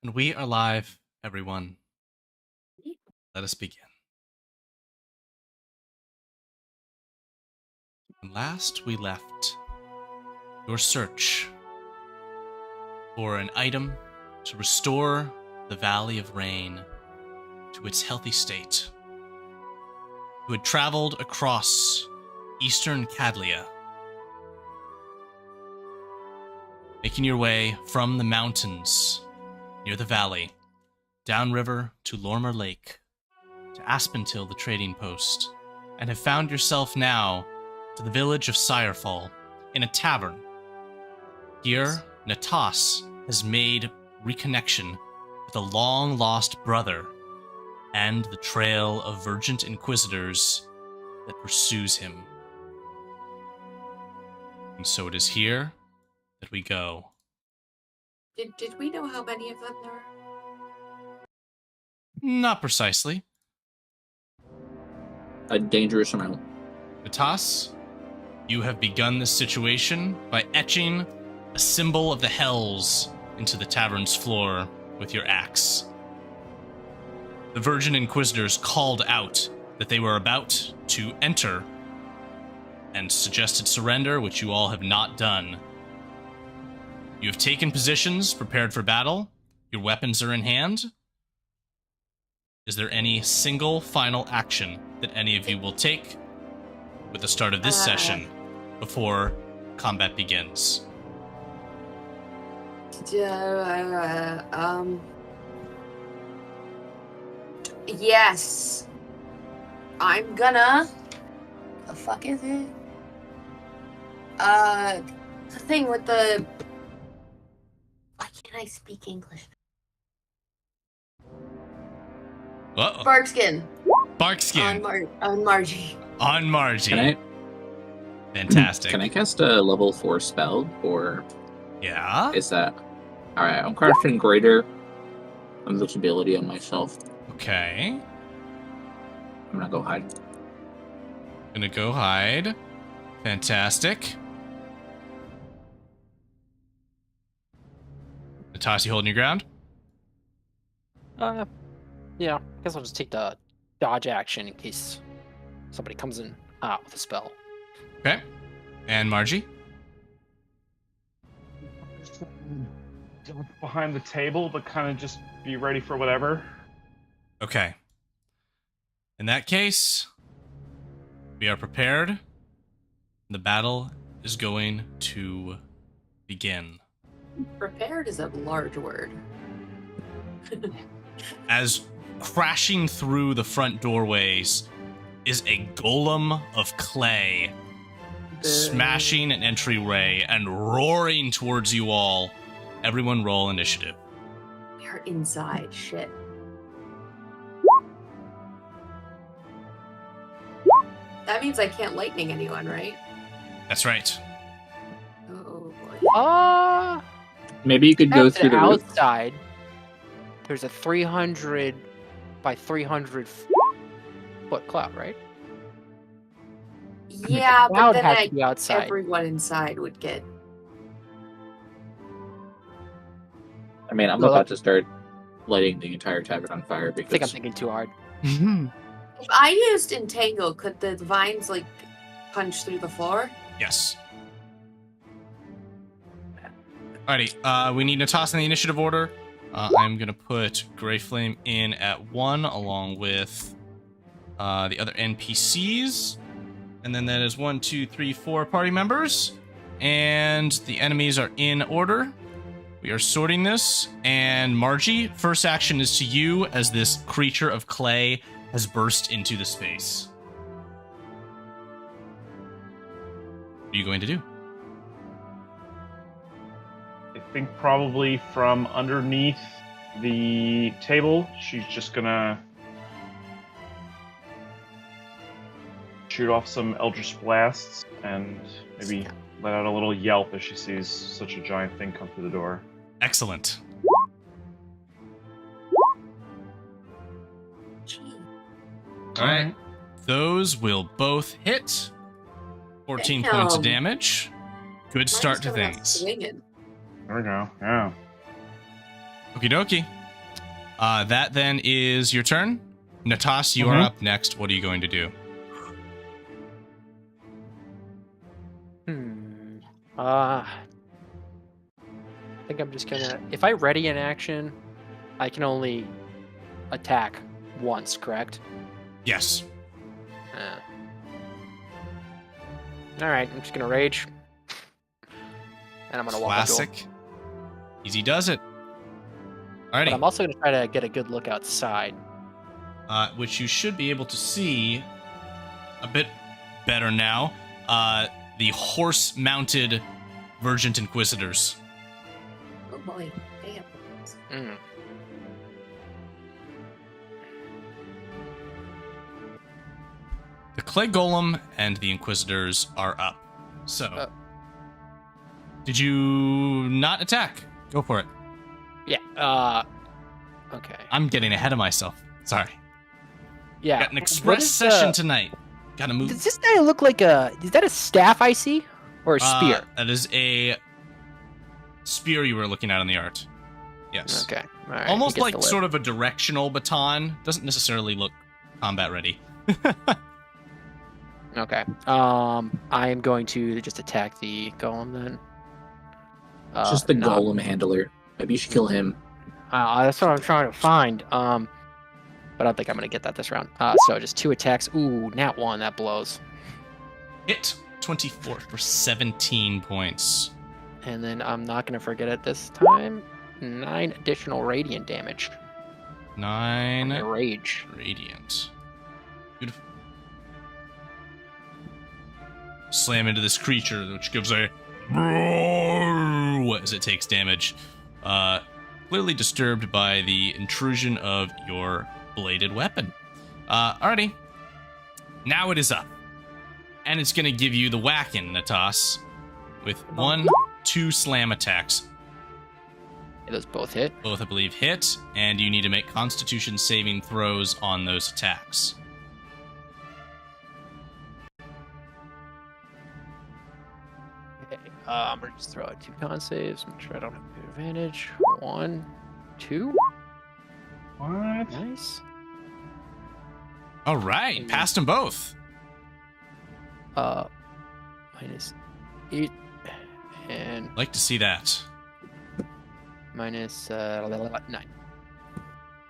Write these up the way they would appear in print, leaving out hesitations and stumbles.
And we are live, everyone. Let us begin. When last we left your search for an item to restore the Valley of Rain to its healthy state, you had traveled across eastern Cadlia, making your way from the mountains near the valley, downriver to Lormer Lake, to Aspentil, the trading post, and have found yourself now to the village of Sirefall, in a tavern. Here, Natas has made reconnection with a long-lost brother and the trail of Vergent Inquisitors that pursues him. And so it is here that we go. Did we know how many of them there are? Not precisely. A dangerous amount. Natas, you have begun this situation by etching a symbol of the Hells into the tavern's floor with your axe. The Vergent Inquisitors called out that they were about to enter and suggested surrender, which you all have not done. You have taken positions, prepared for battle. Your weapons are in hand. Is there any single final action that any of you will take with the start of this session before combat begins? Yes. I'm gonna... The fuck is it? The thing with the... Why can't I speak English? Uh-oh. Barkskin. Barkskin. On Margie. On Margie. Can I? Fantastic. Can I cast a level 4 spell, or Yeah? is that... Alright, I'm crafting greater invisibility on myself. Okay. I'm gonna go hide. Gonna go hide. Fantastic. Natasha, you holding your ground? Yeah. I guess I'll just take the dodge action in case somebody comes in with a spell. Okay. And Margie? Behind the table, but kind of just be ready for whatever. Okay. In that case, we are prepared. The battle is going to begin. Prepared is a large word. As crashing through the front doorways is a golem of clay, smashing an entryway and roaring towards you all. Everyone roll initiative. We are inside. Shit. That means I can't lightning anyone, right? That's right. Oh boy. Maybe you could go At through the roof. outside, there's a 300 by 300 foot cloud, right? Yeah, but Cloud then had to be outside. everyone inside would get... I mean, I'm Well, about to start lighting the entire tavern on fire I think I'm because thinking too hard. If I used Entangle, could the vines, like, punch through the floor? Yes. Alrighty, we need to toss in the initiative order. I'm gonna put Grey Flame in at 1 along with the other NPCs. And then that is 1, 2, 3, 4 party members. And the enemies are in order. We are sorting this. And Margie, first action is to you as this creature of clay has burst into the space. What are you going to do? I think probably from underneath the table, she's just gonna shoot off some Eldritch Blasts and maybe let out a little yelp as she sees such a giant thing come through the door. Excellent. Alright. Those will both hit. 14 points of damage. Good start to things. Swinging. There we go. Yeah. Okie dokie. That then is your turn. Natas, you are up next. What are you going to do? I think I'm just gonna. If I ready an action, I can only attack once, correct? Yes. All right, I'm just gonna rage, and I'm gonna walk up to him. Classic. Easy does it. But Alrighty. I'm also gonna try to get a good look outside. Which you should be able to see a bit better now. The horse-mounted Vergent Inquisitors. Oh boy, damn. The Clay Golem and the Inquisitors are up. So, did you not attack? Go for it. Yeah. Okay. I'm getting ahead of myself. Sorry. Yeah. Got an What express is, session tonight. Gotta move. Does this guy look like a? Is that a staff I see, or a spear? That is a spear you were looking at on the art. Yes. Okay. All right. Almost like sort of a directional baton. Doesn't necessarily look combat ready. Okay. I am going to just attack the golem then. Just the golem handler. Maybe you should kill him. That's what I'm trying to find. But I don't think I'm gonna get that this round. So just 2 attacks. Ooh, nat 1. That blows. Hit 24 for 17 points. And then I'm not gonna forget it this time. 9 additional radiant damage. 9 Rage. radiant. Beautiful. Slam into this creature, which gives a as it takes damage. Clearly disturbed by the intrusion of your bladed weapon. Alrighty. Now it is up. And it's going to give you the whacking, Natas, with 1, 2 slam attacks. Those both hit. Both, I believe, hit, and you need to make Constitution saving throws on those attacks. Okay. I'm gonna just throw out 2 con saves. Make sure I don't have good advantage. 1, 2. What? Nice. All right, passed them both. Minus 8 and Like to see that. minus 9.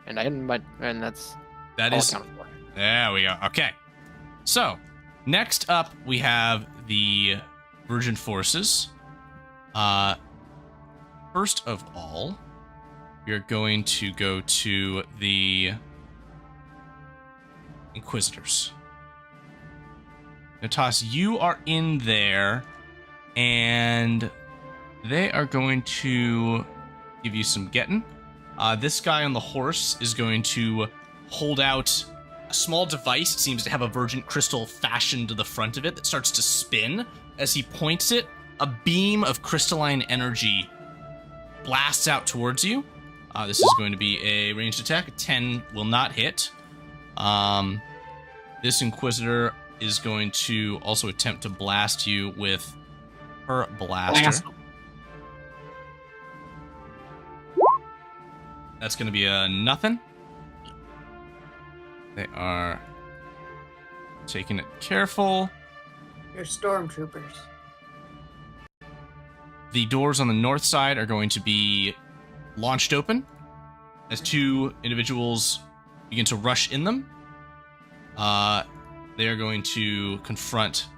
And that's That all is. accounted for. There we go. Okay. So, next up, we have the Vergent Forces. First of all, we're going to go to the Inquisitors. Natas, you are in there, and they are going to give you some getting. This guy on the horse is going to hold out a small device. It seems to have a Vergent crystal fashioned to the front of it that starts to spin. As he points it, a beam of crystalline energy blasts out towards you. This is going to be a ranged attack. A 10 will not hit. This Inquisitor is going to also attempt to blast you with her blaster. That's going to be a nothing. They are taking it careful. You're stormtroopers. The doors on the north side are going to be launched open as 2 individuals begin to rush in them. They are going to confront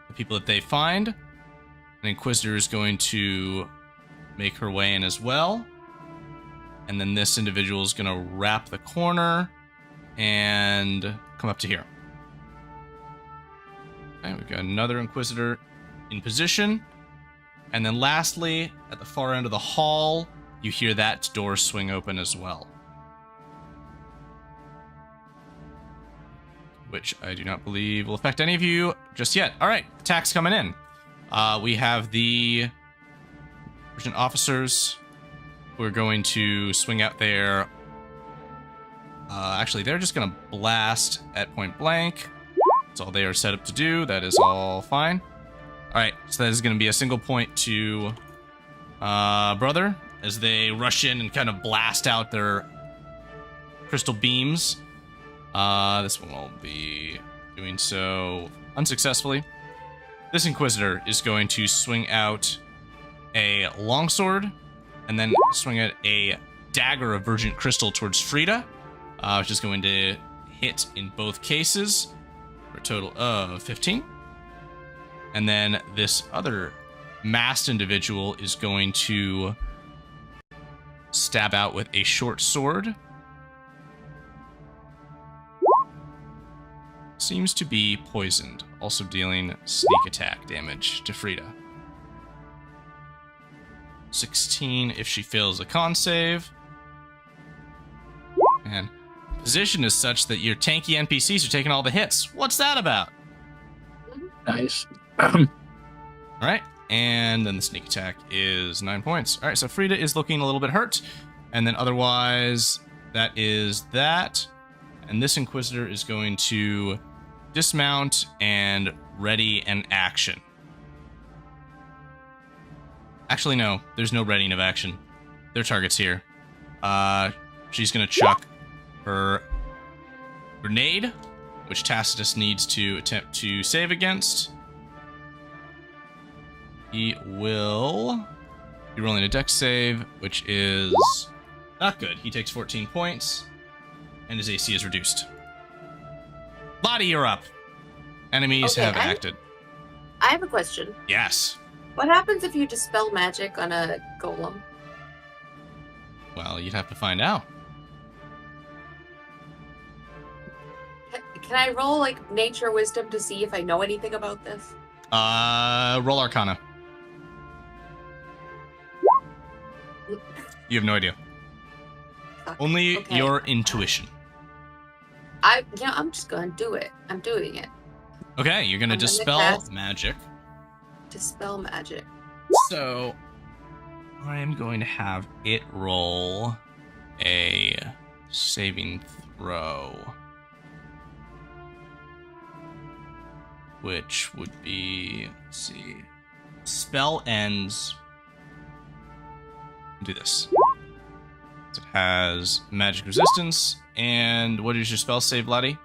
the people that they find. An Inquisitor is going to make her way in as well. And then this individual is going to wrap the corner and come up to here. Okay, we've got another Inquisitor in position. And then lastly, at the far end of the hall, you hear that door swing open as well. Which I do not believe will affect any of you just yet. All right, attacks coming in. We have the Vergent officers who are going to swing out there. Actually, they're just going to blast at point blank. That's all they are set up to do. That is all fine. All right, so that is going to be a single point to brother, as they rush in and kind of blast out their crystal beams. This one will be doing so unsuccessfully. This Inquisitor is going to swing out a longsword and then swing out a dagger of Vergent Crystal towards Frida, which is going to hit in both cases for a total of 15. And then this other masked individual is going to stab out with a short sword. Seems to be poisoned, also dealing sneak attack damage to Frida. 16 if she fails a con save. And position is such that your tanky NPCs are taking all the hits. What's that about? Nice. Alright, and then the sneak attack is 9 points. Alright, so Frida is looking a little bit hurt. And then otherwise, that is that. And this Inquisitor is going to dismount and ready an action. Actually, no. There's no readying of action. Their target's here. She's going to chuck her grenade, which Tacitus needs to attempt to save against. He will be rolling a dex save, which is not good. He takes 14 points, and his AC is reduced. Lottie, you're up. Enemies have acted. I have a question. Yes. What happens if you dispel magic on a golem? Well, you'd have to find out. Can I roll, like, nature wisdom to see if I know anything about this? Roll Arcana. You have no idea. Fuck. Only Okay. your intuition. I'm just gonna do it. I'm doing it. Okay, you're gonna I'm gonna dispel cast- magic. Dispel magic. So, I am going to have it roll a saving throw. Which would be, let's see, spell ends. Do this. It has magic resistance, and what is your spell save, Lottie?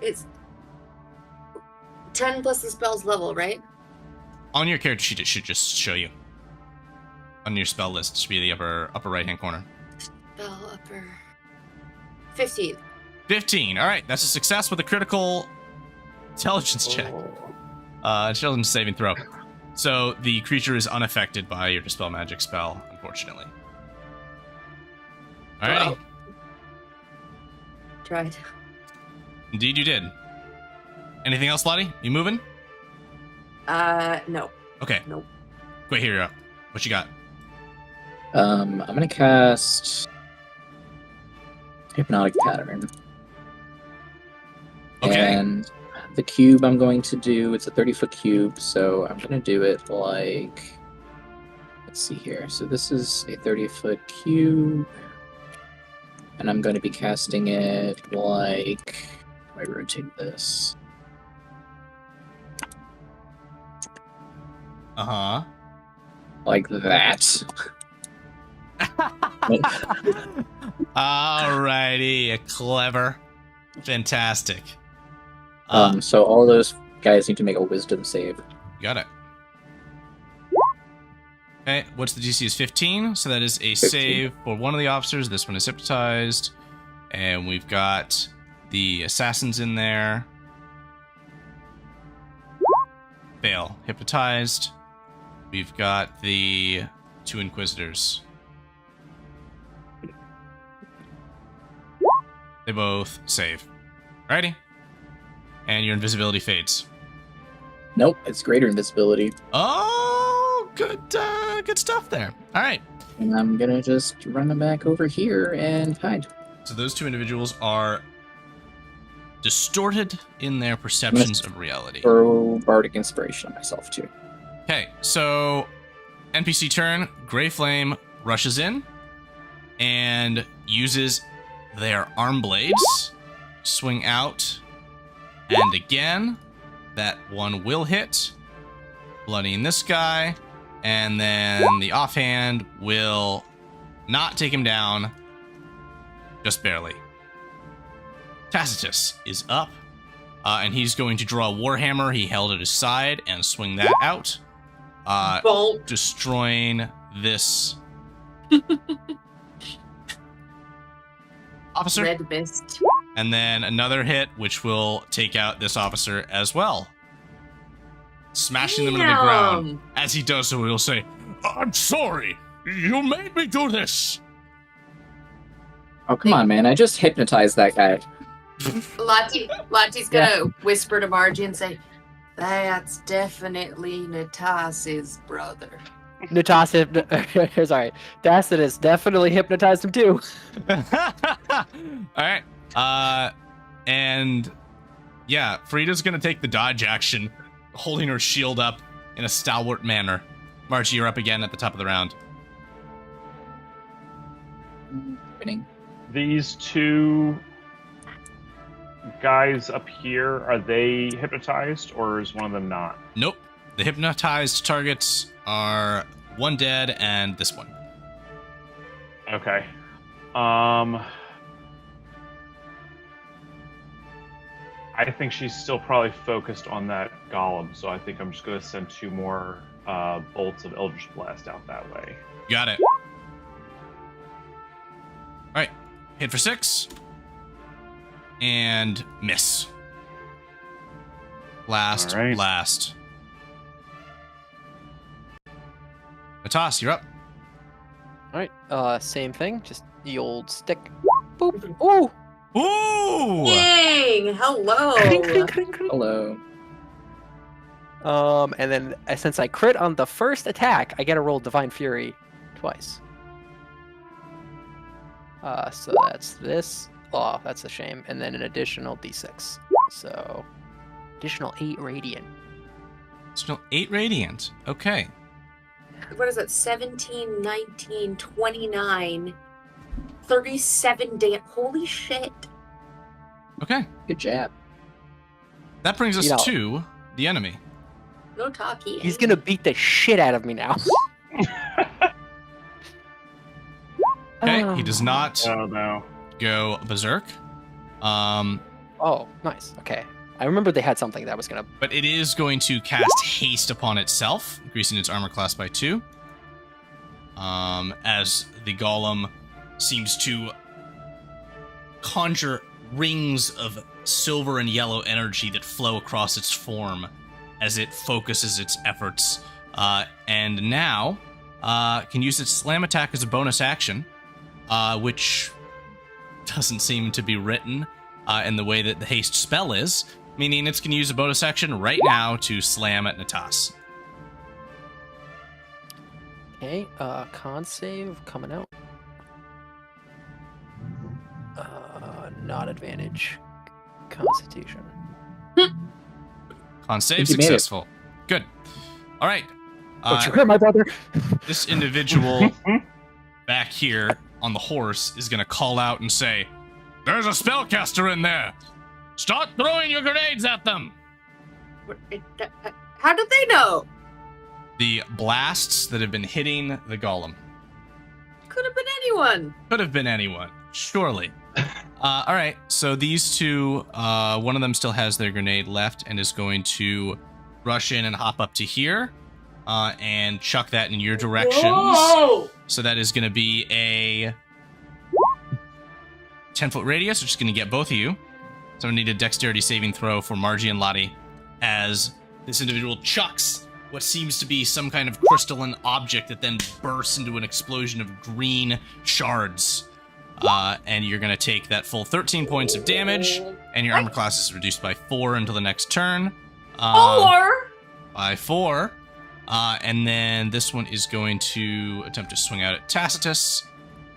It's 10 plus the spell's level, right? On your character sheet, it should just show you. On your spell list, it should be the upper right-hand corner. Spell upper. 15. 15. All right, that's a success with a critical intelligence check. Intelligence saving throw. So the creature is unaffected by your dispel magic spell, unfortunately. All right. Tried. Indeed, you did. Anything else, Lottie? You moving? No. Okay. Nope. Wait, here you're up. What you got? I'm gonna cast Hypnotic Pattern. Okay. And the cube I'm going to do, it's a 30-foot cube, so I'm gonna do it like, let's see here. So this is a 30-foot cube, and I'm going to be casting it like, how do I rotate this? Uh-huh. Like that. Alrighty, clever. Fantastic. So all those guys need to make a wisdom save. Got it. Okay, what's the DC is 15, so that is a 15. save for one of the officers. This one is hypnotized. And we've got the assassins in there. Fail. Hypnotized. We've got the 2 Inquisitors. They both save. Alrighty. And your invisibility fades. Nope, it's greater invisibility. Oh, good stuff there. All right. And I'm gonna just run them back over here and hide. So those 2 individuals are distorted in their perceptions of reality. Throw Bardic Inspiration on myself too. Okay, so NPC turn. Gray Flame rushes in and uses their arm blades, swing out, and again, that one will hit, bloodying this guy, And then the offhand will not take him down. Just barely. Tacitus is up. And he's going to draw a Warhammer he held at his side and swing that out. Bolt. Destroying this officer. Red mist. And then another hit, which will take out this officer as well. Smashing them into the ground. As he does so, he'll say, "I'm sorry. You made me do this." Oh, come on, man. I just hypnotized that guy. Lottie's gonna whisper to Margie and say, "That's definitely Natas's brother." Natasha, sorry. Tacitus definitely hypnotized him too. All right. And yeah, Frida's gonna take the dodge action, holding her shield up in a stalwart manner. Margie, you're up again at the top of the round. Winning. These two guys up here, are they hypnotized or is one of them not? Nope. The hypnotized targets are one dead and this one. Okay. I think she's still probably focused on that golem, so I think I'm just going to send 2 more bolts of Eldritch Blast out that way. Got it. All right. Hit for 6. And miss. Last. All right. Last. Natas, you're up. Alright, same thing, just the old stick. Boop. Ooh! Ooh! Dang! Hello. Hello. And then since I crit on the first attack, I get to roll Divine Fury twice. So that's this. Oh, that's a shame. And then an additional d6. So, additional 8 radiant. Still 8 radiant. Okay. What is it? 17, 19, 29, 37 damn. Holy shit. Okay. Good jab. That brings us You know- to the enemy. No talkie. He's gonna beat the shit out of me now. Okay. He does not Oh no. go berserk. Oh, nice. Okay. I remember they had something that was gonna. But it is going to cast haste upon itself, increasing its armor class by 2. As the golem seems to conjure rings of silver and yellow energy that flow across its form as it focuses its efforts. And now can use its slam attack as a bonus action, which doesn't seem to be written in the way that the haste spell is, meaning it's going to use a bonus action right now to slam at Natas. Okay. Con save coming out. Not advantage. Constitution. Con save Think you made it. successful. Good. All right. Don't you hurt my brother? This individual back here on the horse is going to call out and say, "There's a spellcaster in there. Start throwing your grenades at them." How did they know? The blasts that have been hitting the golem. Could have been anyone. Could have been anyone, surely. All right, so these two, one of them still has their grenade left and is going to rush in and hop up to here and chuck that in your directions. Whoa! So that is going to be a 10-foot radius, which is going to get both of you. So I need a dexterity saving throw for Margie and Lottie as this individual chucks what seems to be some kind of crystalline object that then bursts into an explosion of green shards. And you're going to take that full 13 points of damage, and your armor class is reduced by 4 until the next turn. Or By 4. And then this one is going to attempt to swing out at Tacitus.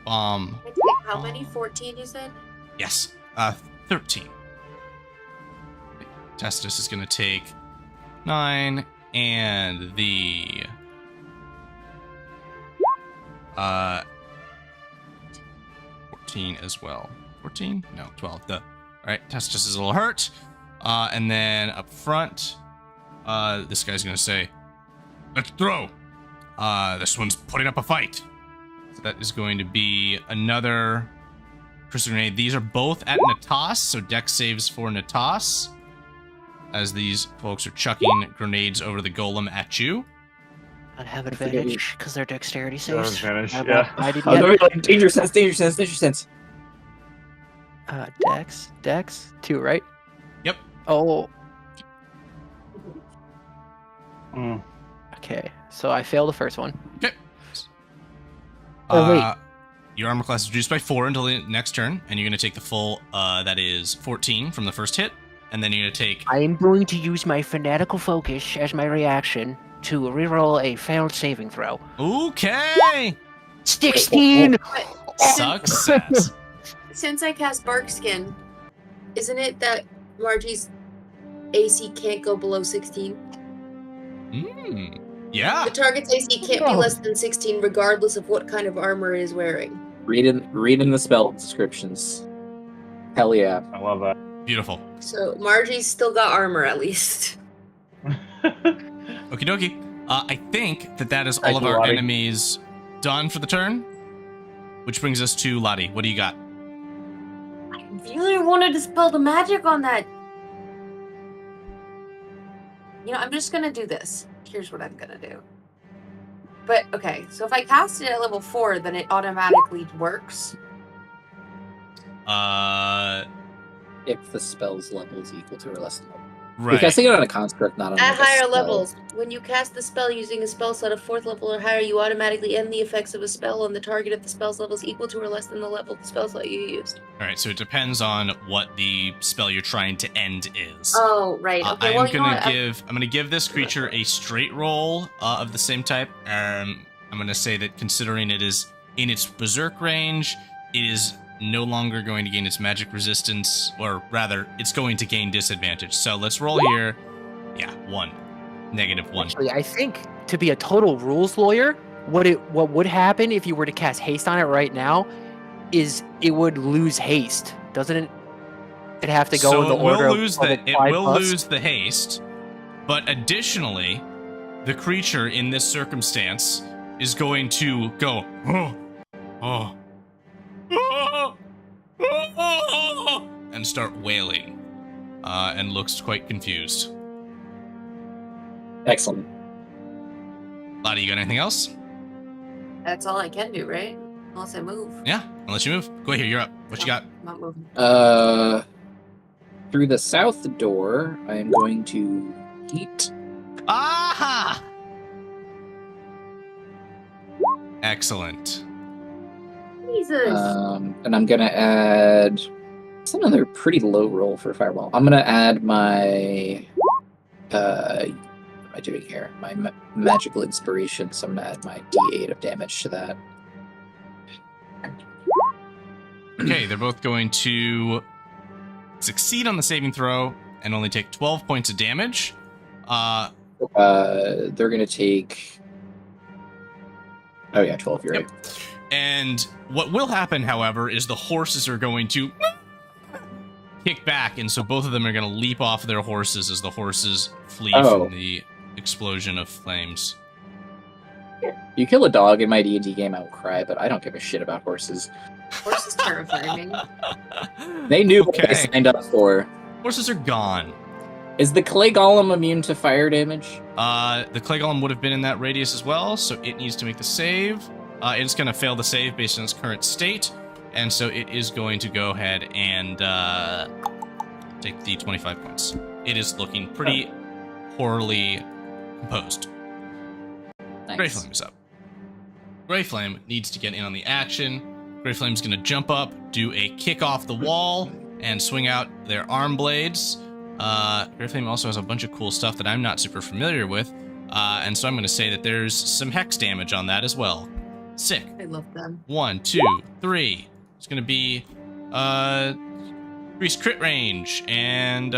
how many? 14 you said? Yes, 13. Tacitus is going to take 9, and the 14 as well. 14? No, 12. All right, Tacitus is a little hurt. And then up front, this guy's going to say, "Let's throw." This one's putting up a fight. So that is going to be another crystal grenade. These are both at Natas, so dex saves for Natas. As these folks are chucking grenades over the golem at you. I'd have advantage because they're dexterity saves. Advantage, I yeah. I did Oh, get like, danger sense, danger sense, danger sense. Dex 2, right? Yep. Oh, Mm. okay. So I failed the first one. Okay. Oh, wait. Your armor class is reduced by 4 until the next turn, and you're going to take the full, that is 14 from the first hit, and then you're going to take... I am going to use my fanatical focus as my reaction to reroll a failed saving throw. Okay! 16! Success. Since I cast Bark Skin, isn't it that Margie's AC can't go below 16? Yeah. The target's AC can't be less than 16 regardless of what kind of armor it is wearing. Read in the spell descriptions. Hell yeah. I love that. Beautiful. So Margie's still got armor at least. Okie dokie. I think that is all Thank of you, our Lottie. enemies done for the turn. Which brings us to Lottie. What do you got? I really wanted to spell the magic on that. You know, I'm just gonna do this. Here's what I'm gonna do. But, okay, so if I cast it at level 4, then it automatically works. If the spell's level is equal to or less than level. Right. You're casting it on a construct, not on At like, a higher spell. levels, when you cast the spell using a spell slot of 4th level or higher, you automatically end the effects of a spell on the target if the spell's level is equal to or less than the level of the spell slot you used. All right, so it depends on what the spell you're trying to end is. Oh, right. Okay, well, I'm you know what? gonna give this creature a straight roll of the same type. I'm gonna say that considering it is in its berserk range, it is no longer going to gain its magic resistance, or rather, it's going to gain disadvantage. So let's roll here. Yeah, 1. -1. Actually, I think to be a total rules lawyer, what would happen if you were to cast haste on it right now is it would lose haste. Doesn't it? It have to go So in the it will order lose of the its it 5 will plus? lose the haste, but additionally, the creature in this circumstance is going to go and start wailing, and looks quite confused. Excellent. Lottie, you got anything else? That's all I can do, right? Unless I move. Yeah, unless you move. Go ahead, you're up. What you got? I'm not moving. Through the south door, I am going to eat. Aha! Excellent. Jesus. And I'm gonna add. It's another pretty low roll for fireball. I'm gonna add my. What am I doing here? My magical inspiration. So I'm gonna add my D8 of damage to that. Okay, they're both going to succeed on the saving throw and only take 12 points of damage. They're gonna take. Oh yeah, 12. You're Yep. right. And what will happen, however, is the horses are going to kick back, and so both of them are going to leap off their horses as the horses flee from the explosion of flames. You kill a dog in my D&D game, I will cry, but I don't give a shit about horses. Horse is terrifying. They knew what Okay. they signed up for. Horses are gone. Is the clay golem immune to fire damage? The clay golem would have been in that radius as well, so it needs to make the save. It's going to fail the save based on its current state, and so it is going to go ahead and take the 25 points. It is looking pretty poorly composed. Nice. Grey Flame is up. Grey Flame needs to get in on the action. Grey Flame's going to jump up, do a kick off the wall, and swing out their arm blades. Grey Flame also has a bunch of cool stuff that I'm not super familiar with, and so I'm going to say that there's some hex damage on that as well. Sick. I love them. 1, 2, 3. It's going to be increased crit range, and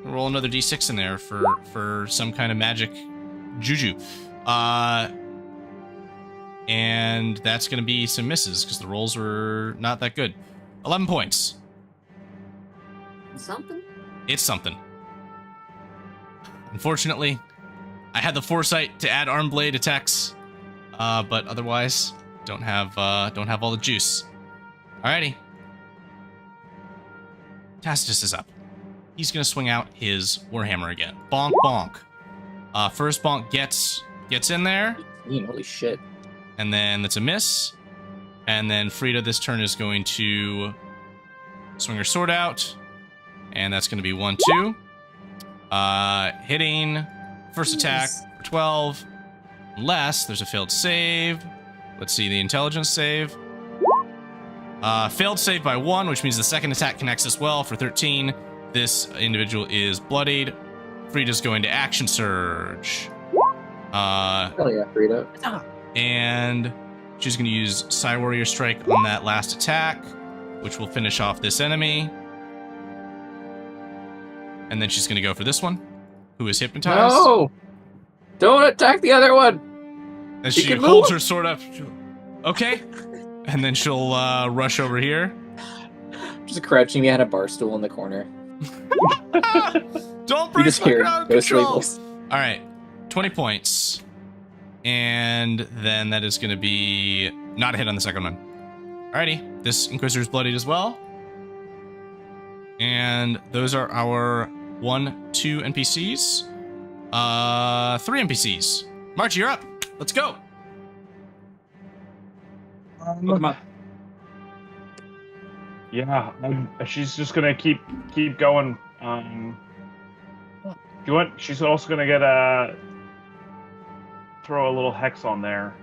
roll another d6 in there for some kind of magic juju. And that's going to be some misses because the rolls were not that good. 11 points. Something. It's something. Unfortunately, I had the foresight to add arm blade attacks, but otherwise don't have all the juice. Alrighty. Tacitus is up. He's gonna swing out his Warhammer again. Bonk bonk. First bonk gets in there. Holy shit. And then that's a miss. And then Frida this turn is going to swing her sword out. And that's going to be 1-2. Hitting first attack for 12. Unless there's a failed save. Let's see the intelligence save. Failed save by 1, which means the second attack connects as well for 13. This individual is bloodied. Frida's going to action surge. Hell yeah, Frida. And she's going to use Psy Warrior Strike on that last attack, which will finish off this enemy. And then she's going to go for this one, who is hypnotized. No! Don't attack the other one! And She she can holds move. her sword up. Okay. And then she'll rush over here. Just crouching behind a bar stool in the corner. Don't You break just my hear ground ghost control. labels. All right, 20 points. And then that is going to be not a hit on the second one. Alrighty, this Inquisitor is bloodied as well. And those are our 1, 2 NPCs. 3 NPCs. March, you're up. Let's go. Look, man. Yeah, she's just gonna keep going. You want? She's also gonna get throw a little hex on there.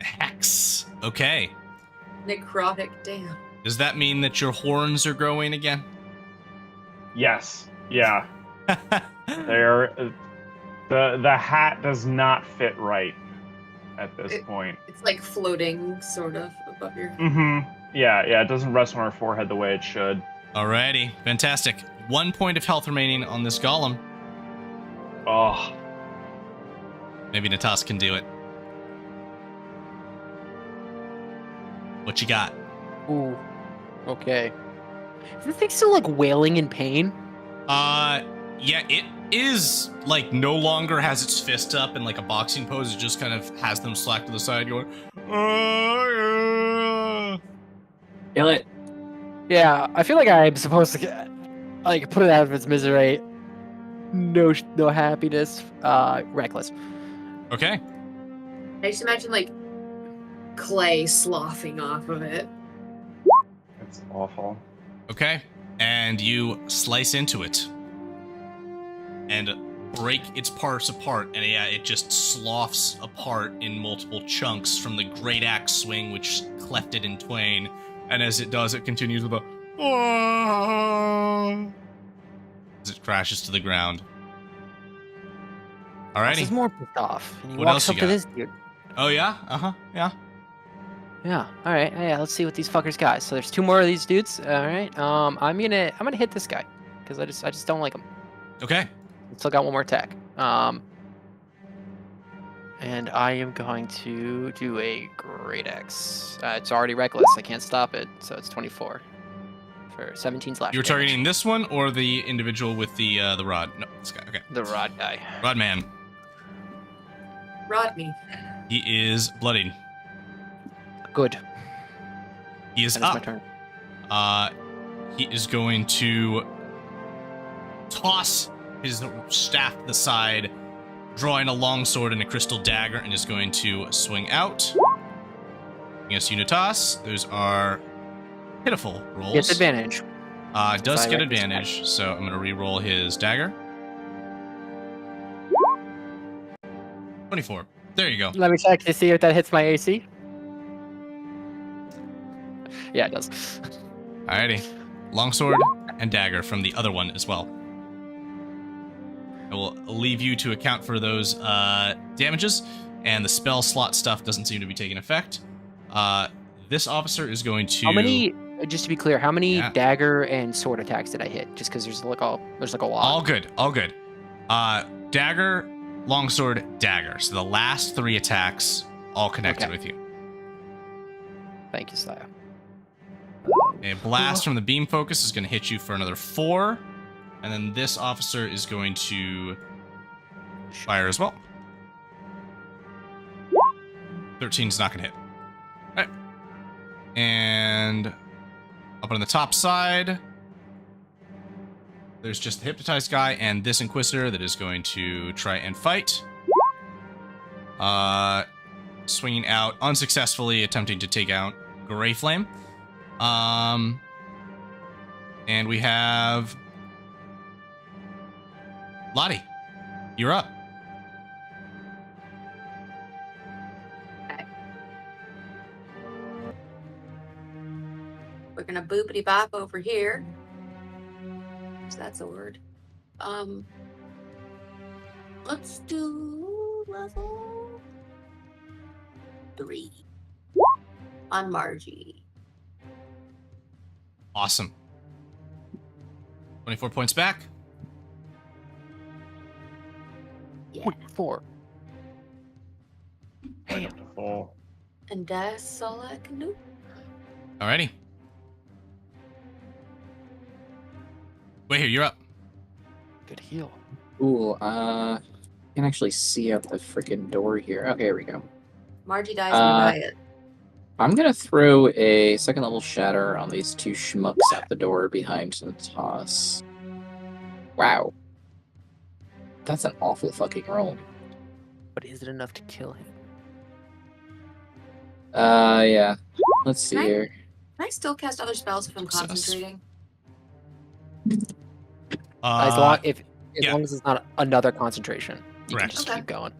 Hex. Okay. Necrotic dam. Does that mean that your horns are growing again? Yes. Yeah. They're the hat does not fit right at this point. It's like floating, sort of, above your. Mm-hmm. Yeah. It doesn't rest on her forehead the way it should. Alrighty, fantastic. 1 point of health remaining on this golem. Oh. Maybe Natas can do it. What you got? Ooh. Okay. Is this thing still like wailing in pain? Yeah, it is like no longer has its fist up in like a boxing pose. It just kind of has them slack to the side going, "Oh, yeah." Kill it. Yeah, I feel like I'm supposed to get, like put it out of its misery. No happiness. Reckless. Okay. I just imagine like clay sloughing off of it. It's awful. Okay. And you slice into it and break its parts apart. And yeah, it just sloughs apart in multiple chunks from the great axe swing, which cleft it in twain. And as it does, it continues with a as it crashes to the ground. This Alrighty. is more pissed off. And he What walks else up you to got? this dude. Oh yeah? Uh-huh. Yeah. Yeah. All right. Yeah. Let's see what these fuckers got. So there's 2 more of these dudes. All right. I'm gonna hit this guy because I just don't like him. Okay. Still got 1 more attack. And I am going to do a great X. It's already reckless. I can't stop it. So it's 24 for 17 slash. You were damage. targeting this one or the individual with the rod? No, this guy. Okay. the rod guy. Rodman. Rodney. He is bloodied. Good. He is That is my up. turn. He is going to toss his staff to the side, drawing a longsword and a crystal dagger, and is going to swing out against Unitas. Those are pitiful rolls. Gets advantage. Does I get like this advantage, so I'm going to re-roll his dagger. 24. There you go. Let me check to see if that hits my AC. Yeah, it does. Alrighty. Longsword and dagger from the other one as well. I will leave you to account for those damages, and the spell slot stuff doesn't seem to be taking effect. This officer is going to... How many? Just to be clear, how many Yeah. dagger and sword attacks did I hit? Just because there's like a lot. All good. All good. Dagger, longsword, dagger. So the last 3 attacks all connected Okay. with you. Thank you, Slayer. A blast from the beam focus is going to hit you for another 4. And then this officer is going to fire as well. 13 is not going to hit. All right. And up on the top side, there's just the hypnotized guy and this Inquisitor that is going to try and fight. Swinging out unsuccessfully, attempting to take out Gray Flame. And we have Lottie. You're up. Okay. We're gonna boopity bop over here. So that's a word. Let's do level 3 on Margie. Awesome. 24 points back. Yeah. 4. Right up to full. And that's all I can do. Alrighty. Wait here, you're up. Good heal. Cool. I can actually see out the freaking door here. Okay, here we go. Margie dies in a riot. I'm gonna throw a second level shatter on these 2 schmucks at the door behind the toss. Wow. That's an awful fucking roll. But is it enough to kill him? Yeah. Let's see Can I- here. Can I still cast other spells if I'm Success. concentrating? As yeah. long as it's not another concentration, you Correct. can just Okay. keep going.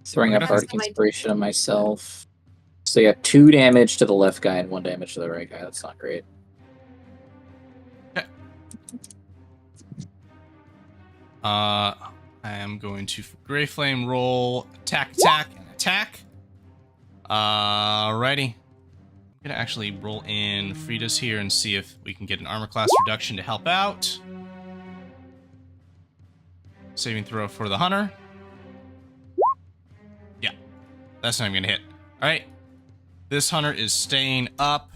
Throwing I'm up gonna- Bardic Inspiration on myself. So yeah, 2 damage to the left guy and 1 damage to the right guy. That's not great. I am going to Gray Flame roll attack, and attack. Alrighty. I'm gonna actually roll in Frida's here and see if we can get an armor class reduction to help out. Saving throw for the hunter. Yeah, that's not even gonna hit. Alright. This hunter is staying up.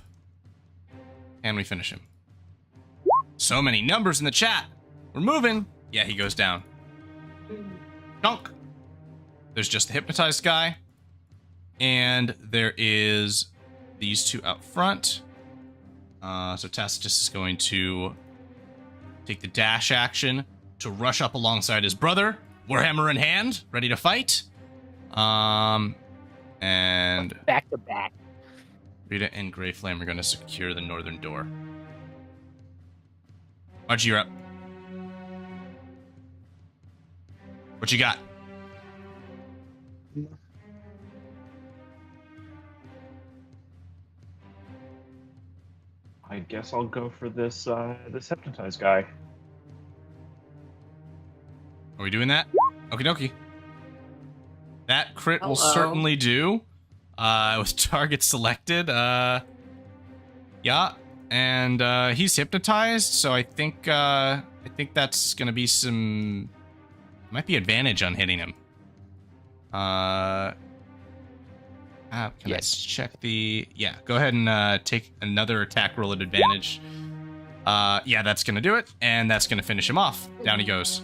And we finish him. So many numbers in the chat. We're moving. Yeah, he goes down. Dunk. There's just the hypnotized guy. And there is these 2 out front. So Tacitus is going to take the dash action to rush up alongside his brother, warhammer in hand, ready to fight. And Back to back. Rita and Gray Flame are going to secure the northern door. Margie, you're up. What you got? I guess I'll go for this this hypnotized guy. Are we doing that? Okie dokie. That crit will Hello. certainly do. With target selected. Yeah. And he's hypnotized, so I think that's gonna be some might be advantage on hitting him. Can I Yes. check the go ahead and take another attack roll at advantage. Yeah, that's gonna do it, and that's gonna finish him off. Down he goes.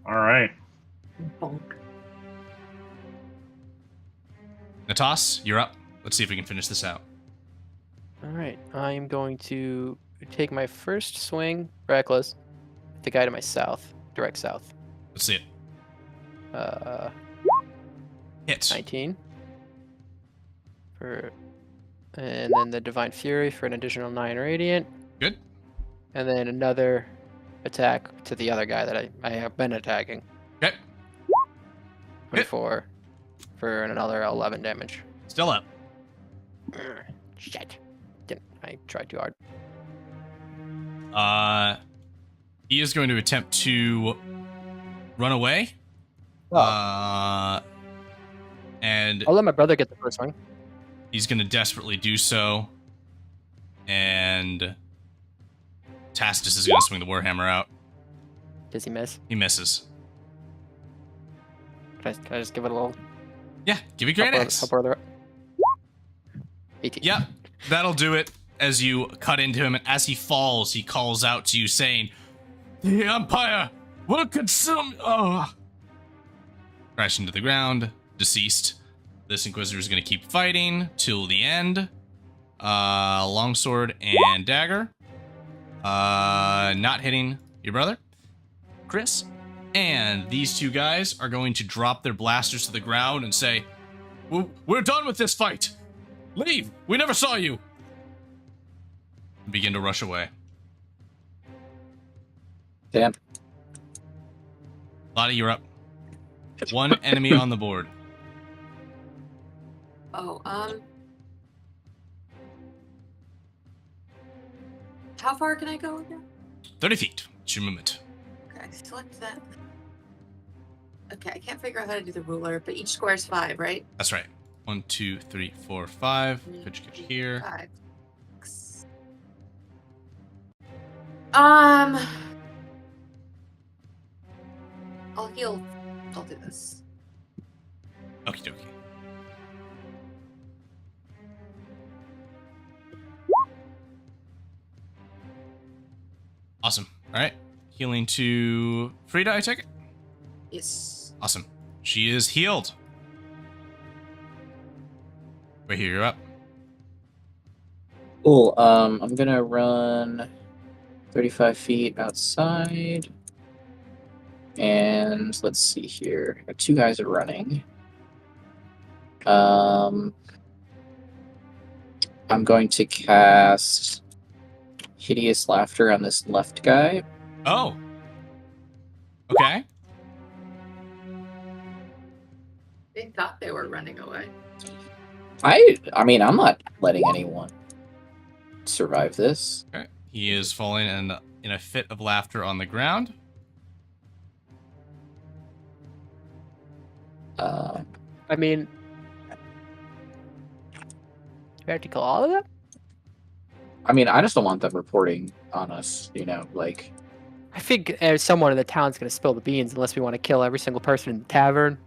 All right. Bonk. Natas, you're up. Let's see if we can finish this out. All right, I am going to take my first swing, reckless, at the guy to my south, direct south. Let's see it. Hit. 19. And then the Divine Fury for an additional 9 radiant. Good. And then another attack to the other guy that I have been attacking. Okay. 24 for another 11 damage. Still up. Shit. I tried too hard. He is going to attempt to run away. And I'll let my brother get the first one. he's going to desperately do so. And Tacitus is going to swing the Warhammer out. Does he miss? He misses. Can I just give it a little Yeah, give me great axe. help brother? 18. Yep, that'll do it. as you cut into him, and as he falls, he calls out to you, saying, "The Empire will consume." Oh, crashing to the ground, deceased. This Inquisitor is going to keep fighting till the end. Longsword and dagger. Not hitting your brother, Chris. And these two guys are going to drop their blasters to the ground and say, "We're done with this fight. Leave. We never saw you." And begin to rush away. Damn. Lottie, you're up. One enemy on the board. Oh, how far can I go again? 30 feet. It's your movement. Okay, select that. Okay, I can't figure out how to do the ruler, but each square is 5, right? That's right. 1, 2, 3, 4, 5. Could you get here? 5, 6. I'll heal. I'll do this. Okie dokie. Awesome. All right. Healing to Frida, I take it? Yes. Awesome. She is healed. Right here, you're up. Cool. I'm gonna run 35 feet outside. And let's see here. Got 2 guys are running. I'm going to cast Hideous Laughter on this left guy. Oh. Okay. They thought they were running away. I mean, I'm not letting anyone survive this. Okay. He is falling in a fit of laughter on the ground. I mean, we have to kill all of them? I mean, I just don't want them reporting on us, like... I think someone in the town's going to spill the beans unless we want to kill every single person in the tavern.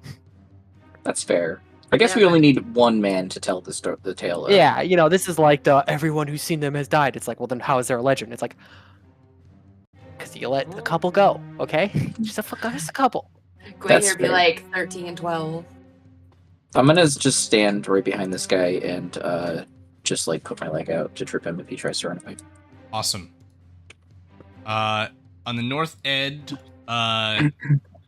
That's fair. I guess we only need one man to tell the tale. Of. Yeah, this is like the everyone who's seen them has died. It's like, well, then how is there a legend? It's like, because you let the couple go, okay? Just a couple. Go That's here be fair. like 13 and 12. I'm gonna just stand right behind this guy and just like put my leg out to trip him if he tries to run away. Awesome. On the north end,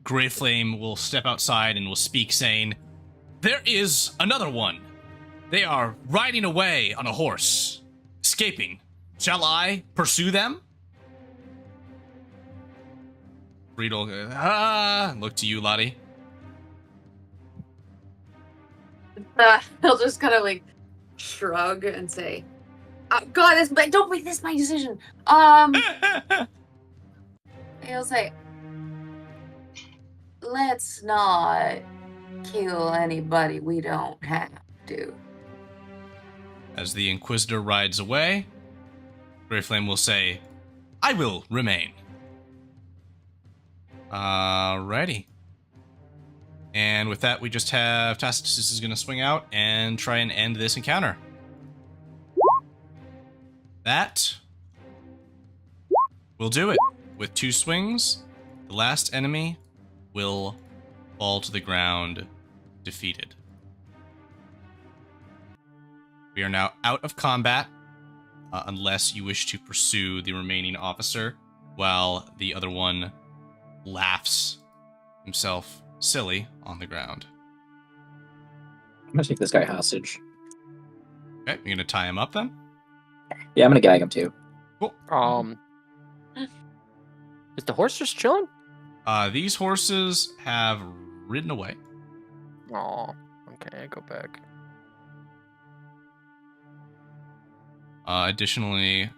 Grey Flame will step outside and will speak, saying, "There is another one. They are riding away on a horse, escaping. Shall I pursue them?" Reed will look to you, Lottie. He'll just kind of like shrug and say, "God, don't make this my decision." He'll say, "Let's not kill anybody we don't have to." As the Inquisitor rides away, Grey Flame will say, "I will remain." Alrighty. And with that, we just have Tacitus is going to swing out and try and end this encounter. That will do it. With 2 swings, the last enemy will fall to the ground, defeated. We are now out of combat, unless you wish to pursue the remaining officer, while the other one laughs himself silly on the ground. I'm gonna take this guy hostage. Okay, you're gonna tie him up then? Yeah, I'm gonna gag him too. Cool. Is the horse just chilling? These horses have ridden away. Oh, okay, go back. Additionally,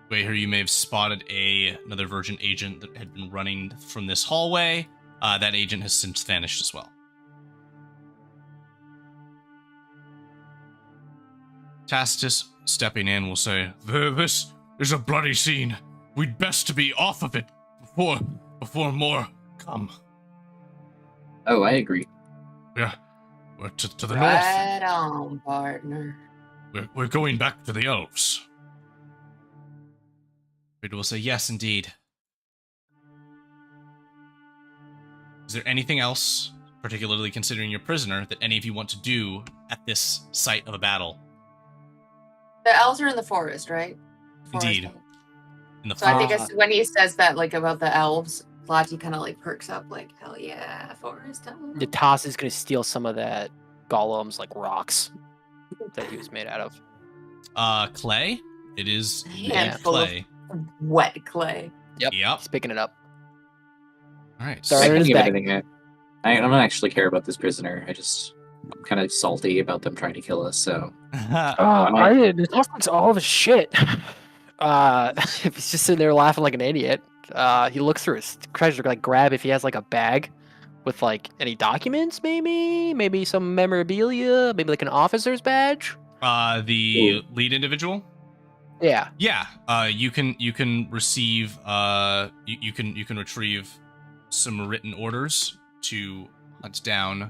wait here, you may have spotted another Vergent agent that had been running from this hallway. That agent has since vanished as well. Tacitus, stepping in, will say, "This is a bloody scene. We'd best to be off of it before more come." Oh, I agree. Yeah, we're to the Right on, partner. north. We're going back to the elves. Rita will say, yes, indeed. Is there anything else, particularly considering your prisoner, that any of you want to do at this site of a battle? The elves are in the forest, right? Indeed. Forest. In the So I think forest. when he says that, like, about the elves, Lati kind of, like, perks up, like, hell yeah, forest elves. Natas is going to steal some of that golem's, like, rocks that he was made out of. Clay? It is Handful clay. of wet clay. Yep. Yep. He's picking it up. All right. Throw I it in can his give bag. anything. I don't actually care about this prisoner. I'm kind of salty about them trying to kill us. So Natas looks all of his shit. If he's just sitting there laughing like an idiot, he looks through his treasure, like grab if he has like a bag with like any documents, maybe some memorabilia, maybe like an officer's badge. The lead individual? Yeah. Yeah. You can receive you can retrieve some written orders to hunt down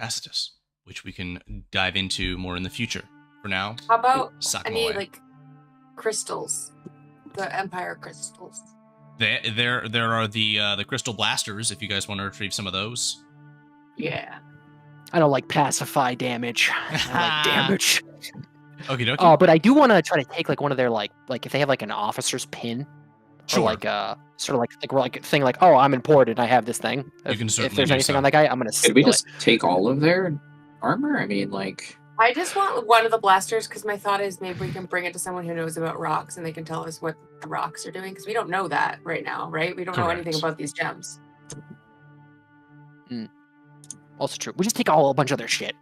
Tacitus, which we can dive into more in the future. For now, How about sock 'em any, away. like, crystals? The Empire crystals. There are the crystal blasters. If you guys want to retrieve some of those. Yeah. I don't like pacify damage. I like damage. Okie dokie. Oh, but I do want to try to take like one of their like if they have like an officer's pin, Sure. or like sort of like a thing like, oh, I'm important, I have this thing. You can If certainly there's do anything so. on that guy, I'm gonna steal could we it. just take all of their armor? I mean, like, I just want one of the blasters because my thought is maybe we can bring it to someone who knows about rocks and they can tell us what the rocks are doing because we don't know that right now, right? We don't know anything Correct. about these gems. Also true. We just take a bunch of their shit.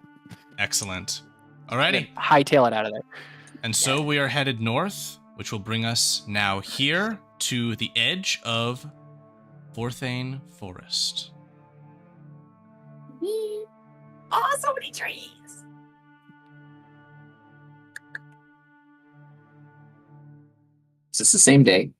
Excellent. And Alrighty. hightail it out of there. And so we are headed north, which will bring us now here to the edge of Forthain Forest. Oh, so many trees. is this the same day?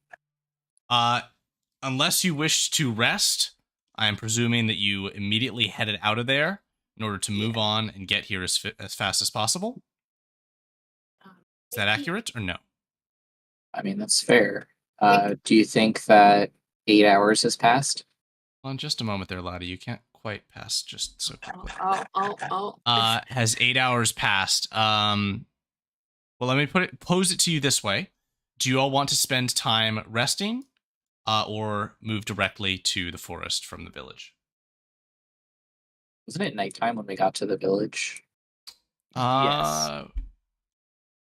Unless you wish to rest, I am presuming that you immediately headed out of there in order to move on and get here as fast as possible. Is that accurate or no? I mean, that's fair. Do you think that 8 hours has passed? Well, in just a moment there, Lottie. You can't quite pass just so quickly. Oh. Has 8 hours passed? Well, let me pose it to you this way. Do you all want to spend time resting or move directly to the forest from the village? Wasn't it nighttime when we got to the village? I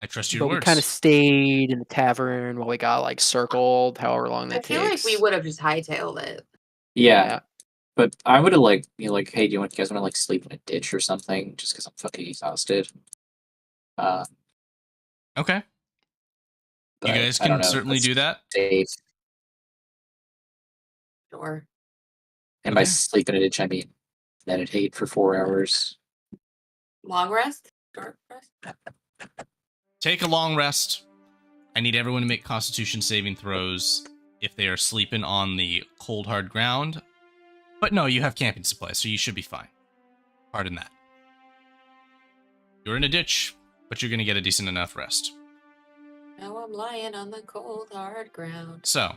trust your But words. we kind of stayed in the tavern while we got like circled, however long I that feel takes. like we would have just hightailed it. Yeah. But I would have like, hey, do you guys want to like sleep in a ditch or something? Just because I'm fucking exhausted. Okay. But You guys I don't can know, certainly that's do that. safe. Sure. And by Okay. sleep in a ditch, I mean meditate for 4 hours. Long rest? Short rest? Take a long rest. I need everyone to make Constitution saving throws if they are sleeping on the cold, hard ground. But no, you have camping supplies, so you should be fine. Pardon that. You're in a ditch, but you're going to get a decent enough rest. Now I'm lying on the cold, hard ground. So,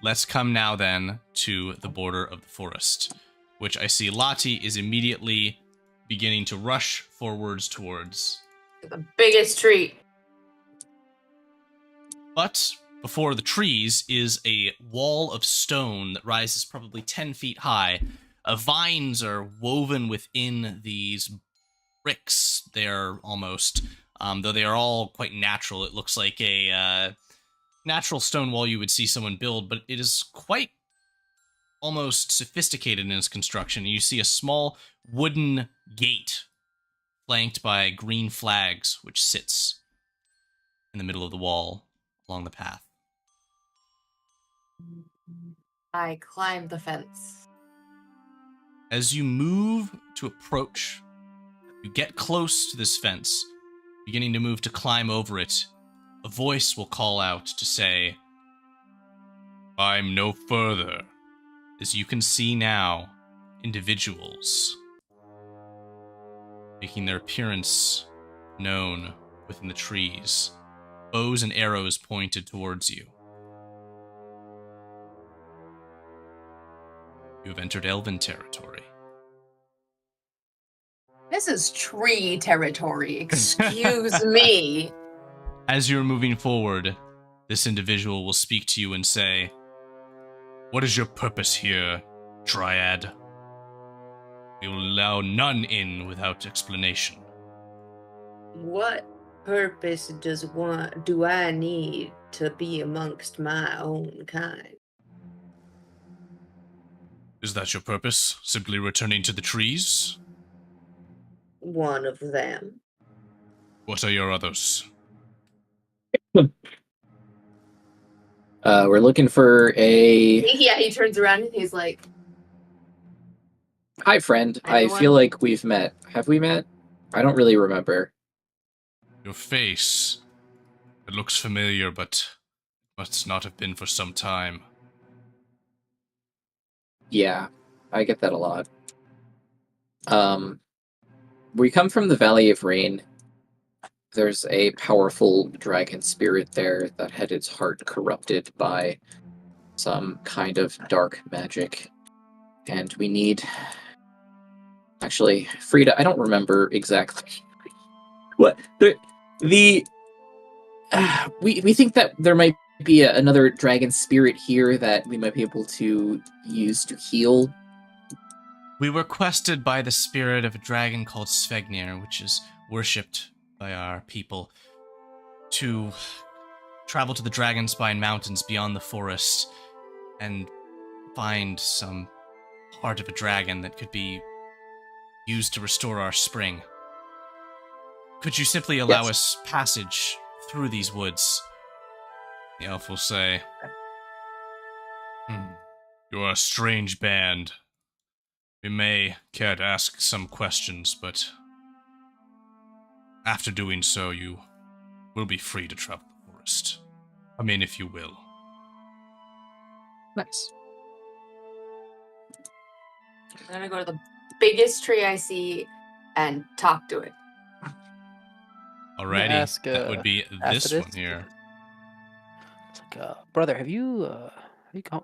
let's come now then to the border of the forest, which I see Lati is immediately beginning to rush forwards towards. The biggest tree. But before the trees is a wall of stone that rises probably 10 feet high. Vines are woven within these bricks. They're almost, though they are all quite natural. It looks like a natural stone wall you would see someone build, but it is quite almost sophisticated in its construction. You see a small wooden gate flanked by green flags, which sits in the middle of the wall along the path. I climbed the fence. As you move to approach, you get close to this fence, beginning to move to climb over it. A voice will call out to say, "Climb no further." As you can see now, individuals making their appearance known within the trees, bows and arrows pointed towards you. You have entered Elven territory. This is tree territory. Excuse me. As you're moving forward, this individual will speak to you and say, "What is your purpose here, Dryad? We will allow none in without explanation." What purpose do I need to be amongst my own kind? Is that your purpose? Simply returning to the trees? One of them. What are your others? We're looking for a... Yeah, he turns around and he's like, Hi, friend. I Anyone? feel like we've met. Have we met? I don't really remember. Your face. It looks familiar, but must not have been for some time. Yeah, I get that a lot. We come from the Valley of Rain. There's a powerful dragon spirit there that had its heart corrupted by some kind of dark magic. And we need... Actually, Frida, I don't remember exactly what we think that there might be another dragon spirit here that we might be able to use to heal. We were quested by the spirit of a dragon called Svegnir, which is worshipped by our people, to travel to the Dragonspine Mountains beyond the forest and find some part of a dragon that could be used to restore our spring. Could you simply allow us passage through these woods? The elf will say, "You are a strange band. We may care to ask some questions, but after doing so, you will be free to travel the forest. Come in if you will." Nice. I'm gonna go to the biggest tree I see and talk to it. Alrighty, ask, that would be this Aphrodite? one here. It's like, brother, have you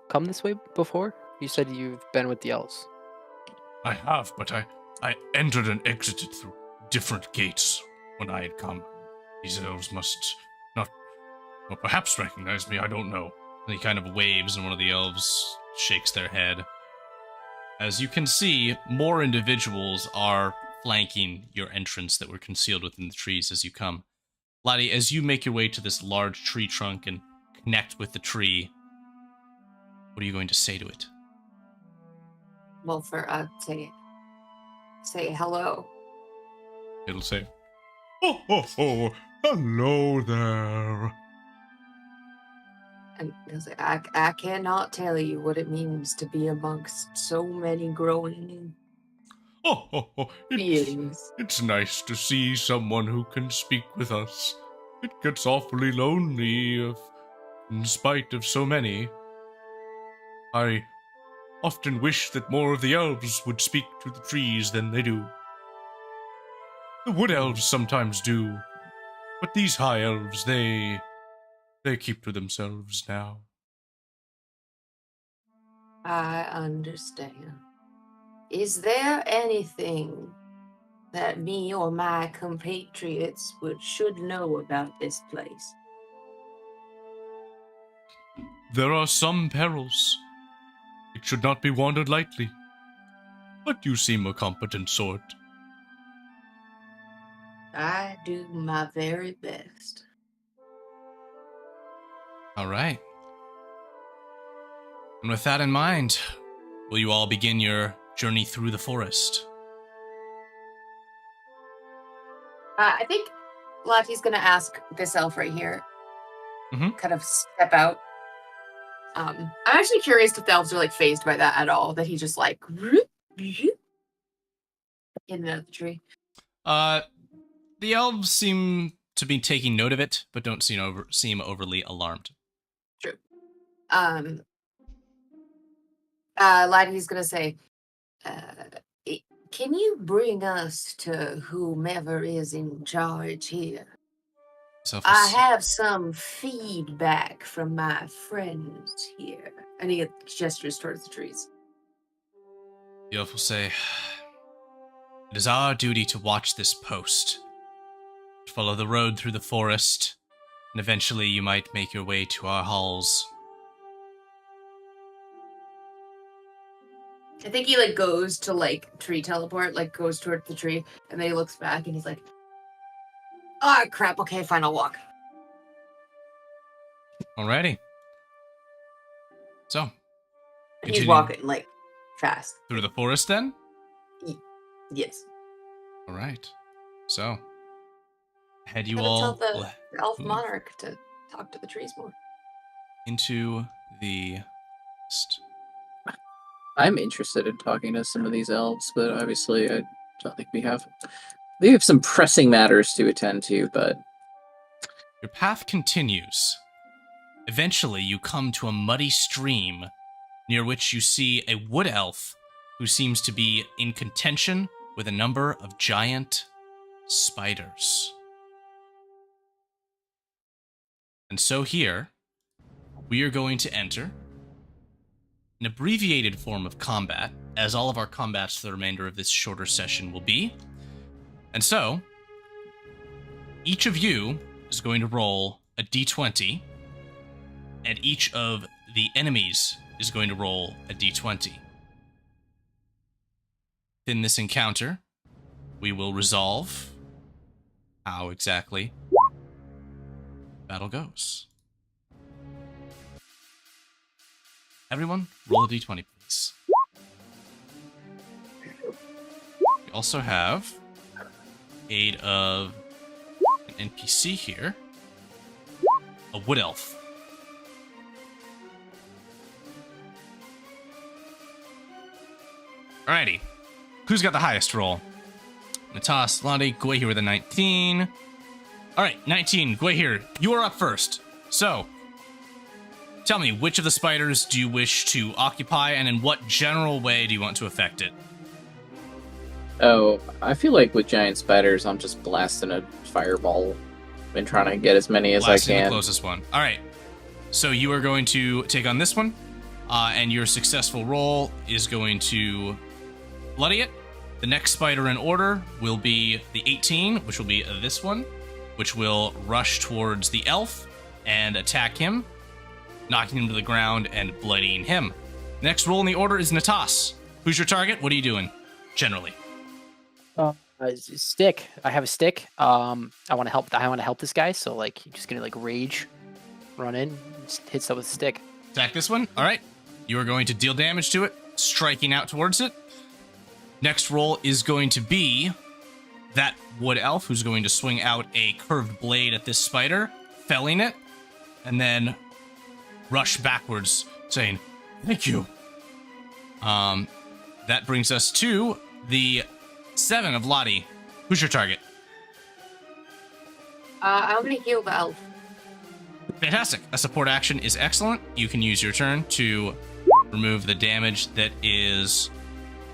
come this way before? You said you've been with the elves. I have, but I entered and exited through different gates when I had come. These elves must not, or perhaps recognize me, I don't know. And he kind of waves, and one of the elves shakes their head. As you can see, more individuals are flanking your entrance that were concealed within the trees as you come. Lottie, as you make your way to this large tree trunk and connect with the tree, what are you going to say to it? Well, say hello. It'll say, "Oh, hello there." And he'll say, I cannot tell you what it means to be amongst so many growing beings. It's nice to see someone who can speak with us. It gets awfully lonely in spite of so many. I often wish that more of the elves would speak to the trees than they do. The wood elves sometimes do, but these high elves, they keep to themselves now. I understand. Is there anything that me or my compatriots should know about this place? There are some perils. It should not be wandered lightly. But you seem a competent sort. I do my very best. All right. And with that in mind, will you all begin your journey through the forest? I think Lottie's gonna ask this elf right here. Mhm. Kind of step out. I'm actually curious if the elves are like phased by that at all. That he just like in and out of the tree. The elves seem to be taking note of it, but don't seem overly alarmed. True. Lottie's gonna say, can you bring us to whomever is in charge here? I have some feedback from my friends here. And he gestures towards the trees. The elf will say, "It is our duty to watch this post, to follow the road through the forest, and eventually you might make your way to our halls." I think he like goes to like tree teleport, like goes towards the tree, and then he looks back and he's like, "Ah, crap. Okay, fine. I'll walk." Alrighty. So, He's continue walking like fast. through the forest then? Yes. Alright. So, head you Gotta all tell the elf move monarch to talk to the trees more. into the forest. I'm interested in talking to some of these elves, but obviously I don't think we have some pressing matters to attend to, but Your path continues. Eventually, you come to a muddy stream near which you see a wood elf who seems to be in contention with a number of giant spiders. And so here, we are going to enter an abbreviated form of combat, as all of our combats for the remainder of this shorter session will be. And so, each of you is going to roll a d20, and each of the enemies is going to roll a d20. In this encounter, we will resolve how exactly battle goes. Everyone, roll a d20, please. We also have aid of an NPC here, a wood elf. Alrighty, who's got the highest roll? Natas, Lottie, Gwei here with a 19. Alright, 19, Gwei here, you are up first. So, tell me, which of the spiders do you wish to occupy, and in what general way do you want to affect it? oh, I feel like with giant spiders, I'm just blasting a fireball and trying to get as many as Blasting I the can. closest one. Alright, so you are going to take on this one, and your successful roll is going to bloody it. The next spider in order will be the 18, which will be this one, which will rush towards the elf and attack him, knocking him to the ground and bloodying him. Next roll in the order is Natas. Who's your target? What are you doing, generally? Stick. I have a stick. I want to help. I want to help this guy. So like, you're just gonna like rage, run in, just hit stuff with a stick. Attack this one. All right. You are going to deal damage to it, striking out towards it. Next roll is going to be that wood elf who's going to swing out a curved blade at this spider, felling it, and then rush backwards, saying, "Thank you." That brings us to the 7 of Lottie. Who's your target? I'm gonna heal the elf. Fantastic. A support action is excellent. You can use your turn to remove the damage that is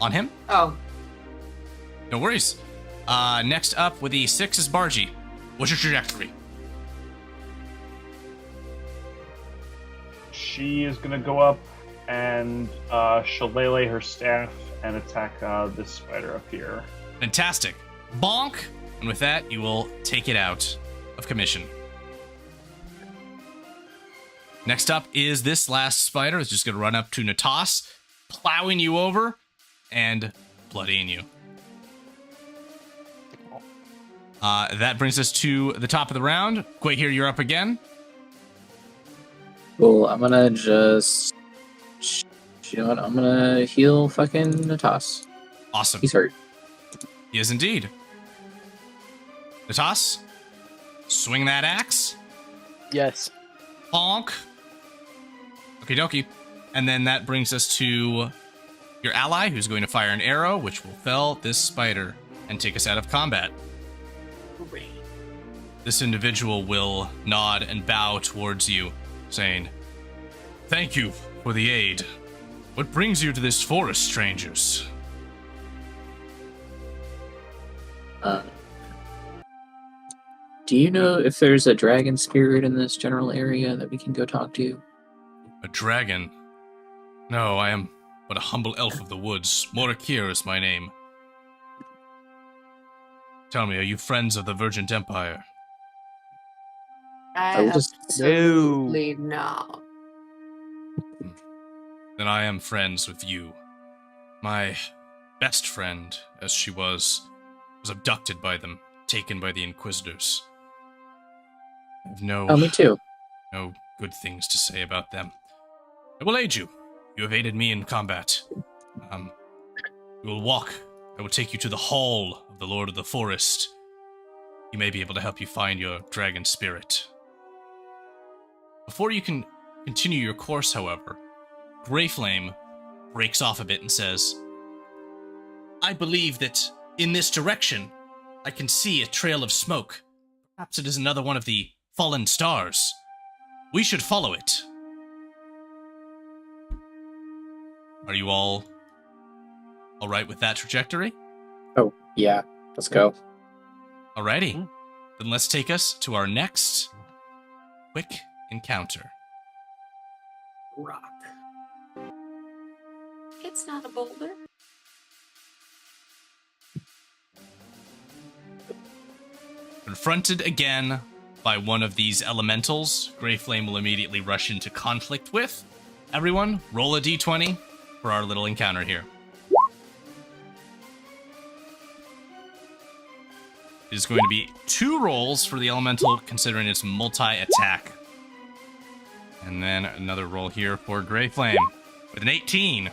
on him. Oh, No worries. Next up with the 6 is Bargy. What's your trajectory? She is gonna go up and shillelagh her staff and attack this spider up here. Fantastic. Bonk! And with that, you will take it out of commission. Next up is this last spider. It's just going to run up to Natas, plowing you over and bloodying you. That brings us to the top of the round. Gwei here, you're up again. Cool, I'm gonna just... You know what? I'm gonna heal fucking Natas. Awesome. He's hurt. He is indeed. Natas, swing that axe. Yes. Bonk. Okie dokie. And then that brings us to your ally, who's going to fire an arrow, which will fell this spider and take us out of combat. great. This individual will nod and bow towards you, saying, "Thank you for the aid. What brings you to this forest, strangers?" Do you know if there's a dragon spirit in this general area that we can go talk to? A dragon? No, I am but a humble elf of the woods. Morakir is my name. Tell me, are you friends of the Vergent Empire? I will just- Absolutely not. Then I am friends with you. My best friend, as she was abducted by them, taken by the Inquisitors. I have me too. no good things to say about them. I will aid you. You have aided me in combat. We will walk. I will take you to the Hall of the Lord of the Forest. He may be able to help you find your dragon spirit. Before you can continue your course, however, Greyflame breaks off a bit and says, I believe that in this direction, I can see a trail of smoke. Perhaps it is another one of the fallen stars. We should follow it. Are you all right with that trajectory? Oh, yeah. Let's go. Alrighty. Then let's take us to our next quick encounter. Rock. It's not a boulder. Confronted again by one of these elementals, Greyflame will immediately rush into conflict with. Everyone, roll a d20 for our little encounter here. It is going to be 2 rolls for the elemental, considering its multi-attack. And then another roll here for Greyflame with an 18.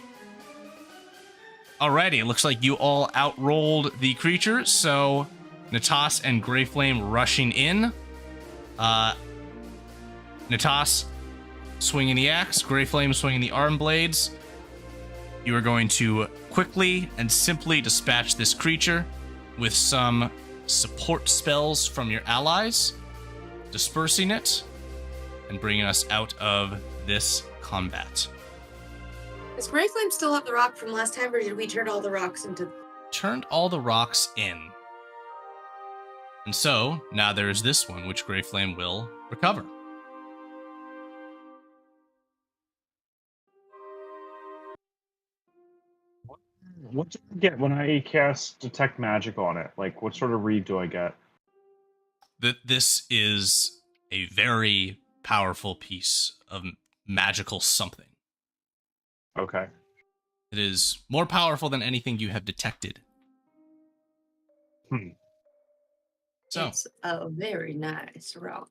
Alrighty, it looks like you all outrolled the creature, so Natas and Greyflame rushing in. Natas swinging the axe, Greyflame swinging the arm blades. You are going to quickly and simply dispatch this creature with some support spells from your allies, dispersing it, and bringing us out of this combat. Does Greyflame still have the rock from last time, or did we turn all the rocks into... Turned all the rocks in. And so, now there is this one, which Greyflame will recover. What do I get when I cast Detect Magic on it? Like, what sort of read do I get? This is a very powerful piece of magical something. Okay. It is more powerful than anything you have detected. So, It's a very nice rock.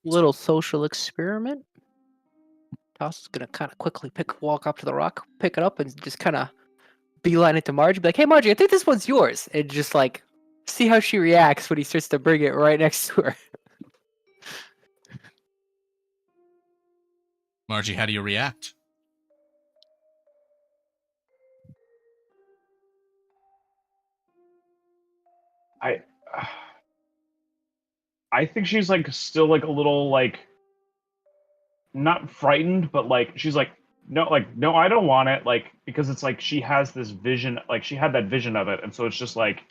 Little social experiment. Toss is gonna kind of quickly walk up to the rock, pick it up, and just kind of beeline it to Margie. Be like, "Hey, Margie, I think this one's yours," and just like see how she reacts when he starts to bring it right next to her. Margie, how do you react? I think she's like still like a little like not frightened, but like she's like no, I don't want it, like, because it's like she has this vision, like she had that vision of it, and so it's just like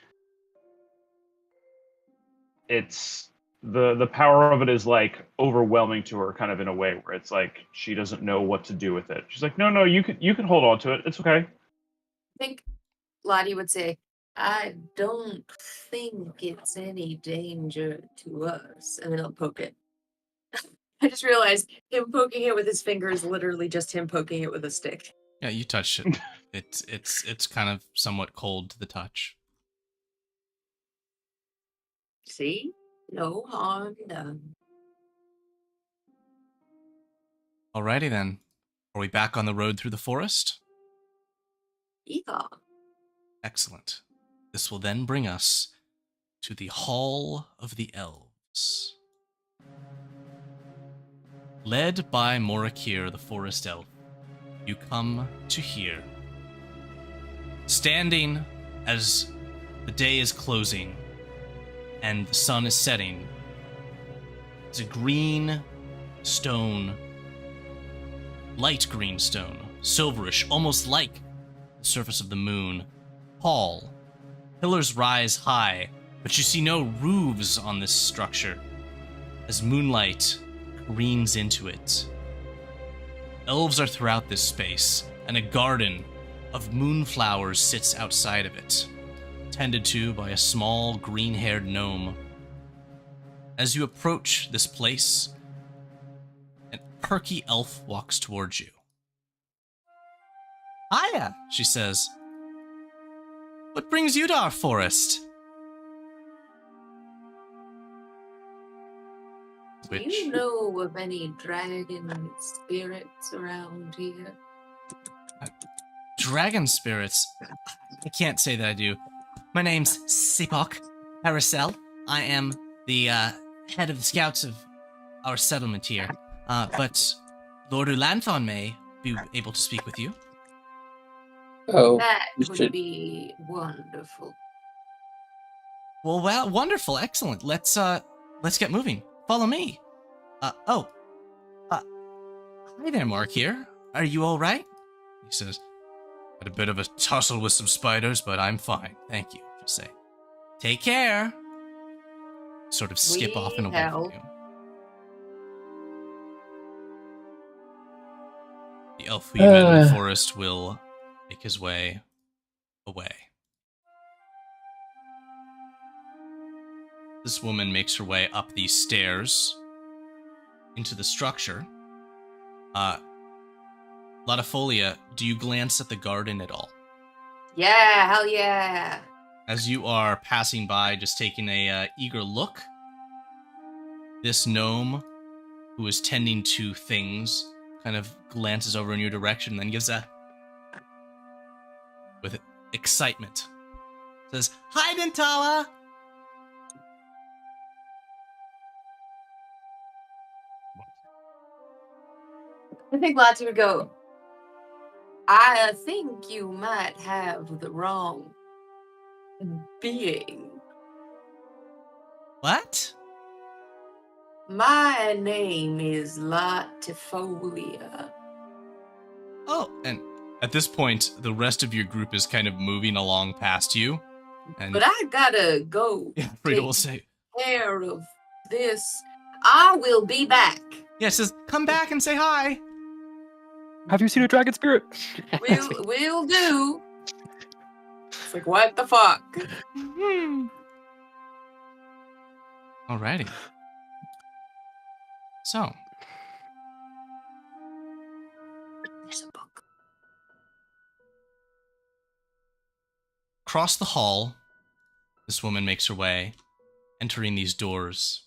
it's the power of it is like overwhelming to her, kind of in a way where it's like she doesn't know what to do with it. She's like, no, you can hold on to it. It's okay. I think Lottie would say, I don't think it's any danger to us. And then he'll poke it. I just realized him poking it with his finger is literally just him poking it with a stick. Yeah, you touched it. It's kind of somewhat cold to the touch. See? No harm done. Alrighty then. Are we back on the road through the forest? Yeehaw. Excellent. This will then bring us to the Hall of the Elves. Led by Morakir, the forest elf, you come to here. Standing as the day is closing and the sun is setting, is a green stone, light green stone, silverish, almost like the surface of the moon, hall. Pillars rise high, but you see no roofs on this structure as moonlight careens into it. Elves are throughout this space, and a garden of moonflowers sits outside of it, tended to by a small green-haired gnome. As you approach this place, an perky elf walks towards you. "Hiya," she says. "What brings you to our forest?" Do you know of any dragon spirits around here? Dragon spirits? I can't say that I do. My name's Sipok Paracel. I am the head of the scouts of our settlement here. But Lord Ulanthon may be able to speak with you. Oh, That we would should. be wonderful. Well, wonderful, excellent. Let's get moving. Follow me. Hi there, Mark here. Are you all right? He says, "Had a bit of a tussle with some spiders, but I'm fine. Thank you." Just say, "Take care." Sort of skip off and away from you. The elf who you met in the forest will make his way away. This woman makes her way up these stairs into the structure. Latifolia, do you glance at the garden at all? Yeah, hell yeah. As you are passing by, just taking a eager look, this gnome who is tending to things kind of glances over in your direction and then gives a, with excitement, says, "Hi, Dentala!" I think Lati would go, "I think you might have the wrong being. What? My name is Latifolia." Oh, and at this point, the rest of your group is kind of moving along past you. And But I gotta go Frida will say, care of this. I will be back. yeah, it says, "Come back and say hi." Have you seen a dragon spirit? We'll do. It's like, what the fuck? Alrighty. So, There's a book. across the hall, this woman makes her way, entering these doors.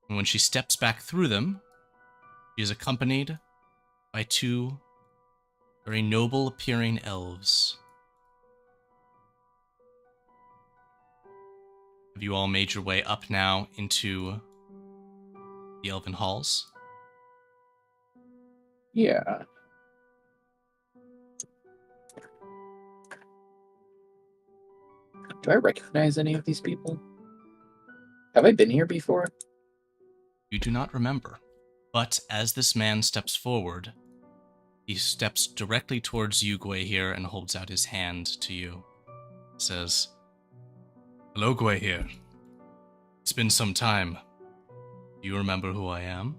And when she steps back through them, she is accompanied by two very noble-appearing elves. Have you all made your way up now into the Elven halls? Yeah. Do I recognize any of these people? Have I been here before? You do not remember, but as this man steps forward, he steps directly towards you, Gwei, here, and holds out his hand to you. Says, "Hello, Gwei here. It's been some time. Do you remember who I am?"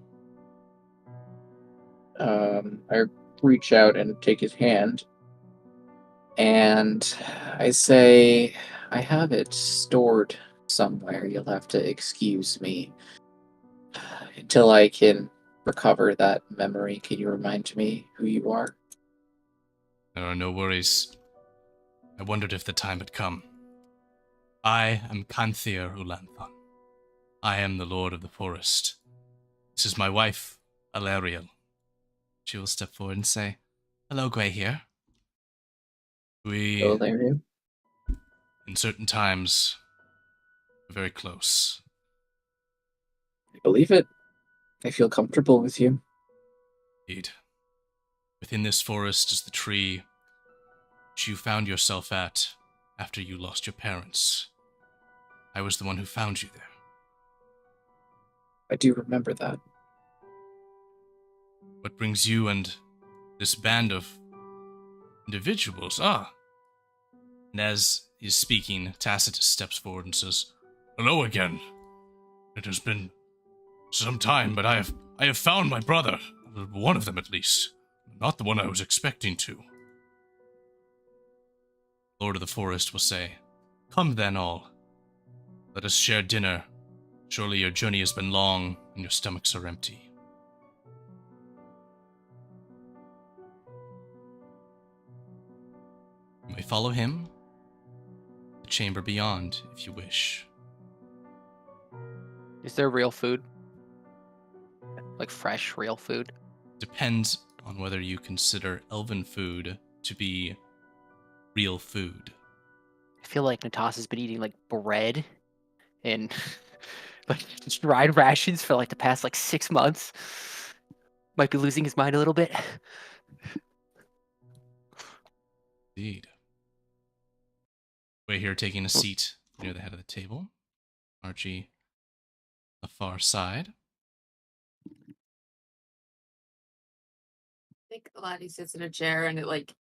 I reach out and take his hand, and I say, "I have it stored somewhere. You'll have to excuse me until I can recover that memory. Can you remind me who you are?" There are no worries. I wondered if the time had come. I am Kanthir Ulanthon. I am the Lord of the Forest. This is my wife, Alariel. She will step forward and say, "Hello, Gwei here. We, Oh, there you. in certain times, are very close. I believe it. I feel comfortable with you. Indeed. Within this forest is the tree which you found yourself at after you lost your parents. I was the one who found you there. I do remember that. What brings you and this band of individuals? Ah." And as he's speaking, Tacitus steps forward and says, "Hello again. It has been some time, but I have found my brother. One of them, at least. Not the one I was expecting to." Lord of the Forest will say, "Come then all. Let us share dinner. Surely your journey has been long and your stomachs are empty." You may follow him to the chamber beyond if you wish. Is there real food? Like fresh, real food? Depends on whether you consider elven food to be real food. I feel like Natasha's been eating like bread and like dried rations for like the past like 6 months. Might be losing his mind a little bit. Indeed. We're here taking a seat near the head of the table. Archie, the far side. I think Lottie sits in a chair and it like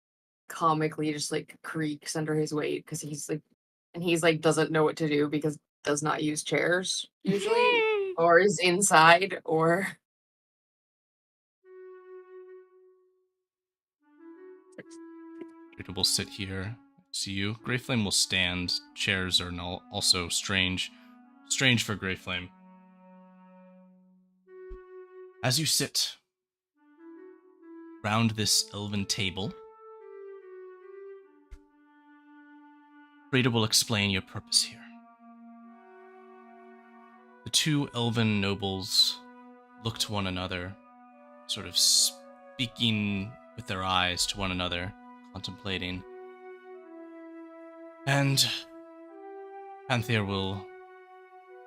comically just like creaks under his weight because he's like doesn't know what to do because does not use chairs usually or is inside or Rita will sit here. See you. Greyflame will stand. Chairs are also strange. Strange for Greyflame. As you sit round this elven table, Rita will explain your purpose here. The two elven nobles look to one another, sort of speaking with their eyes to one another, contemplating. And Panther will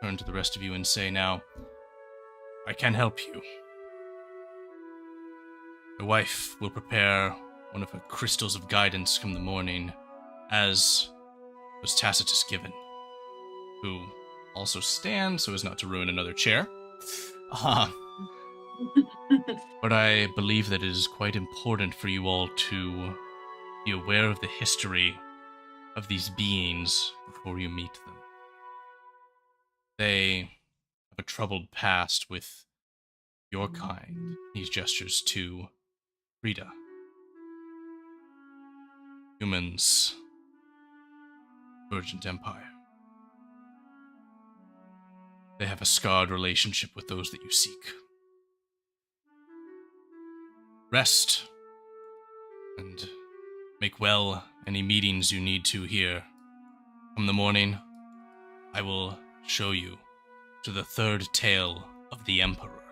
turn to the rest of you and say, "Now, I can help you. My wife will prepare one of her crystals of guidance come the morning, as was Tacitus given, who also stands so as not to ruin another chair. But I believe that it is quite important for you all to be aware of the history of these beings before you meet them. They have a troubled past with your kind." He gestures to Rita. Humans, Vergent Empire. They have a scarred relationship with those that you seek. Rest and make well any meetings you need to here. Come the morning, I will show you to the third tale of the Emperor.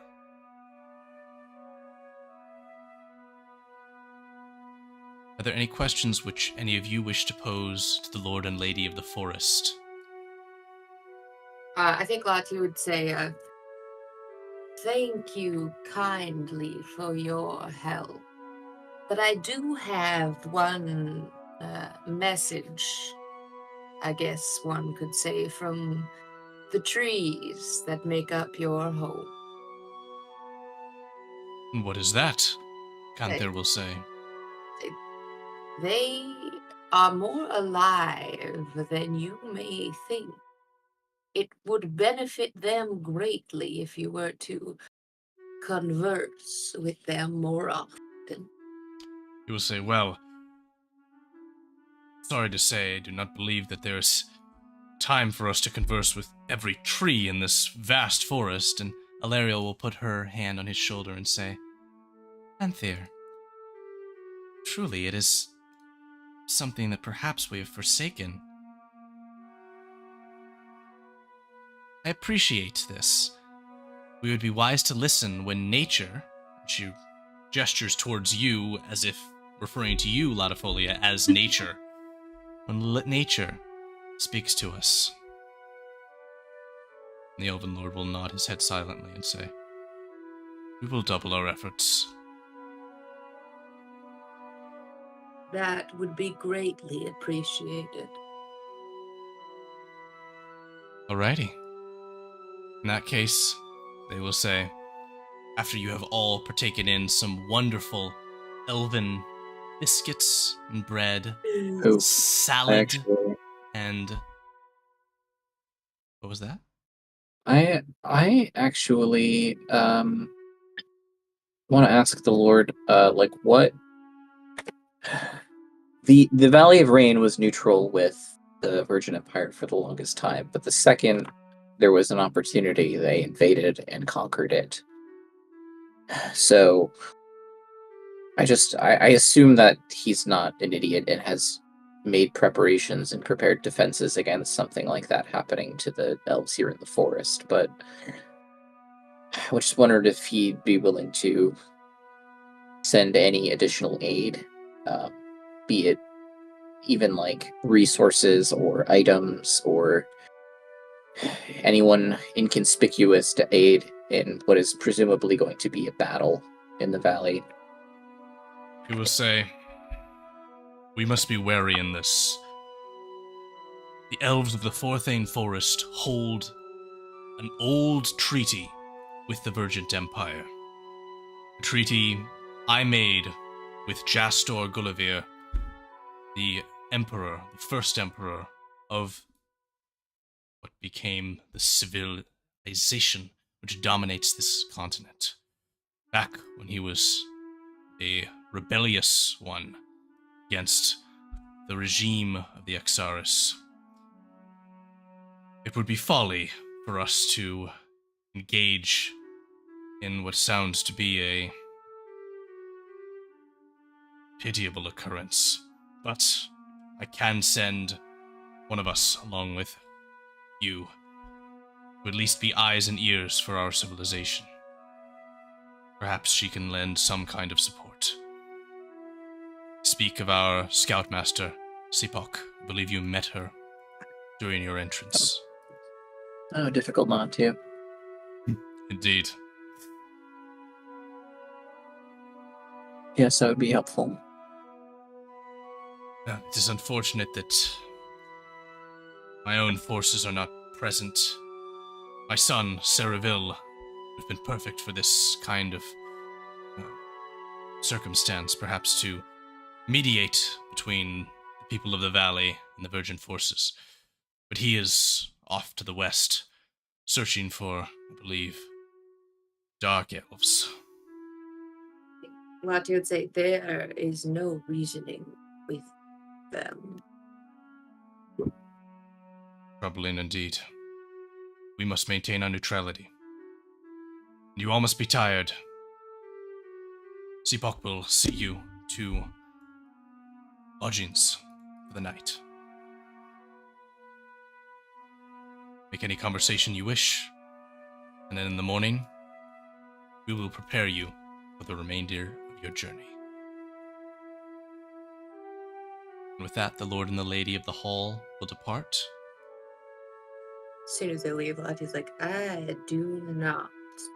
Are there any questions which any of you wish to pose to the Lord and Lady of the Forest? I think Lottie would say, "Thank you kindly for your help. But I do have one message, I guess one could say, from the trees that make up your home." What is that? Canther will say. They are more alive than you may think. It would benefit them greatly if you were to converse with them more often. He will say, "Well, sorry to say, I do not believe that there is time for us to converse with every tree in this vast forest." And Alariel will put her hand on his shoulder and say, "Panther, truly it is something that perhaps we have forsaken. I appreciate this. We would be wise to listen when nature," and she gestures towards you as if referring to you, Latifolia, as nature, when nature speaks to us. The Elven Lord will nod his head silently and say, "We will double our efforts." That would be greatly appreciated. Alrighty. In that case, they will say, after you have all partaken in some wonderful elven biscuits and bread, Oh, salad, actually, and... What was that? I actually want to ask the Lord, like what the Valley of Rain was neutral with the Virgin Empire for the longest time, but the second there was an opportunity, they invaded and conquered it. So I assume that he's not an idiot and has made preparations and prepared defenses against something like that happening to the elves here in the forest, but I just wondered if he'd be willing to send any additional aid, be it even like resources or items or anyone inconspicuous to aid in what is presumably going to be a battle in the valley. He will say, "We must be wary in this. The elves of the Forthain Forest hold an old treaty with the Vergent Empire. A treaty I made with Jastor Gulavir, the emperor, the first emperor of what became the civilization which dominates this continent. Back when he was a rebellious one against the regime of the Exaris. It would be folly for us to engage in what sounds to be a pitiable occurrence, but I can send one of us along with you to at least be eyes and ears for our civilization. Perhaps she can lend some kind of support. Speak of our scoutmaster, Sipok. I believe you met her during your entrance. Oh, difficult not to. Indeed. Yes, that would be helpful. It is unfortunate that my own forces are not present. My son, Ceraville, would have been perfect for this kind of circumstance, perhaps to mediate between the people of the valley and the Vergent forces. But he is off to the west, searching for, I believe, dark elves. Lati would say there is no reasoning with them. Troubling indeed. We must maintain our neutrality. You all must be tired. Sipok will see you to lodgings for the night. Make any conversation you wish, and then in the morning, we will prepare you for the remainder of your journey. And with that, the Lord and the Lady of the Hall will depart. As soon as they leave, Lati's like, I do not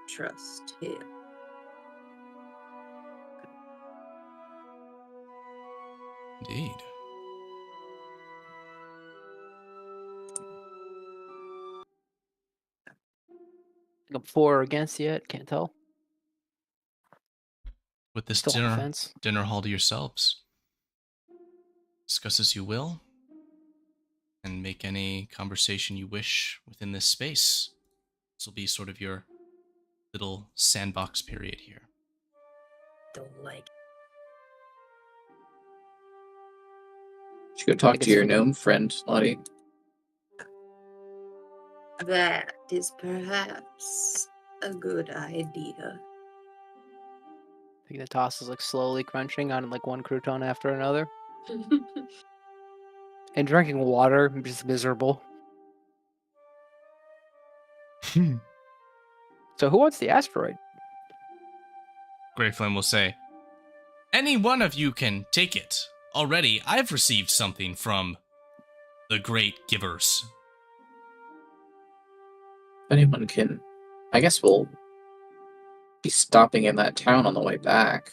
trust him. Indeed. I'm for or against yet, can't tell. With this Still on the fence. dinner hall to yourselves. Discuss as you will, and make any conversation you wish within this space. This will be sort of your little sandbox period here. Don't like it. You should go talk to your gnome friend, Lottie. That is perhaps a good idea. I think the toss is like slowly crunching on like one crouton after another. And drinking water, I'm just miserable. So who wants the asteroid? Grey Flame will say, any one of you can take it. Already, I've received something from the great givers. If anyone can, I guess we'll be stopping in that town on the way back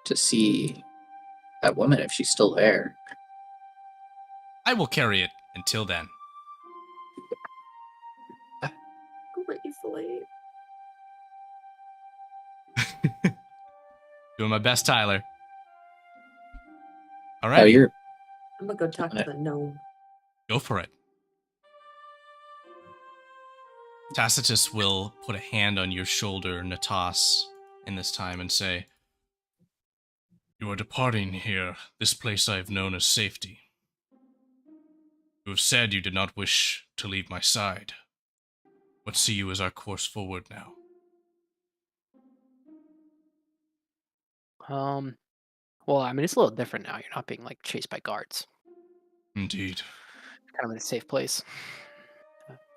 to see that woman if she's still there. I will carry it until then. Great flame. Doing my best, Tyler. All Oh, right, you're I'm gonna go talk to the gnome. go for it. Tacitus will put a hand on your shoulder, Natas, in this time and say, You are departing here, this place I have known as safety. You have said you did not wish to leave my side. What see you as our course forward now? Well, I mean, it's a little different now. You're not being like chased by guards. Indeed. You're kind of in a safe place.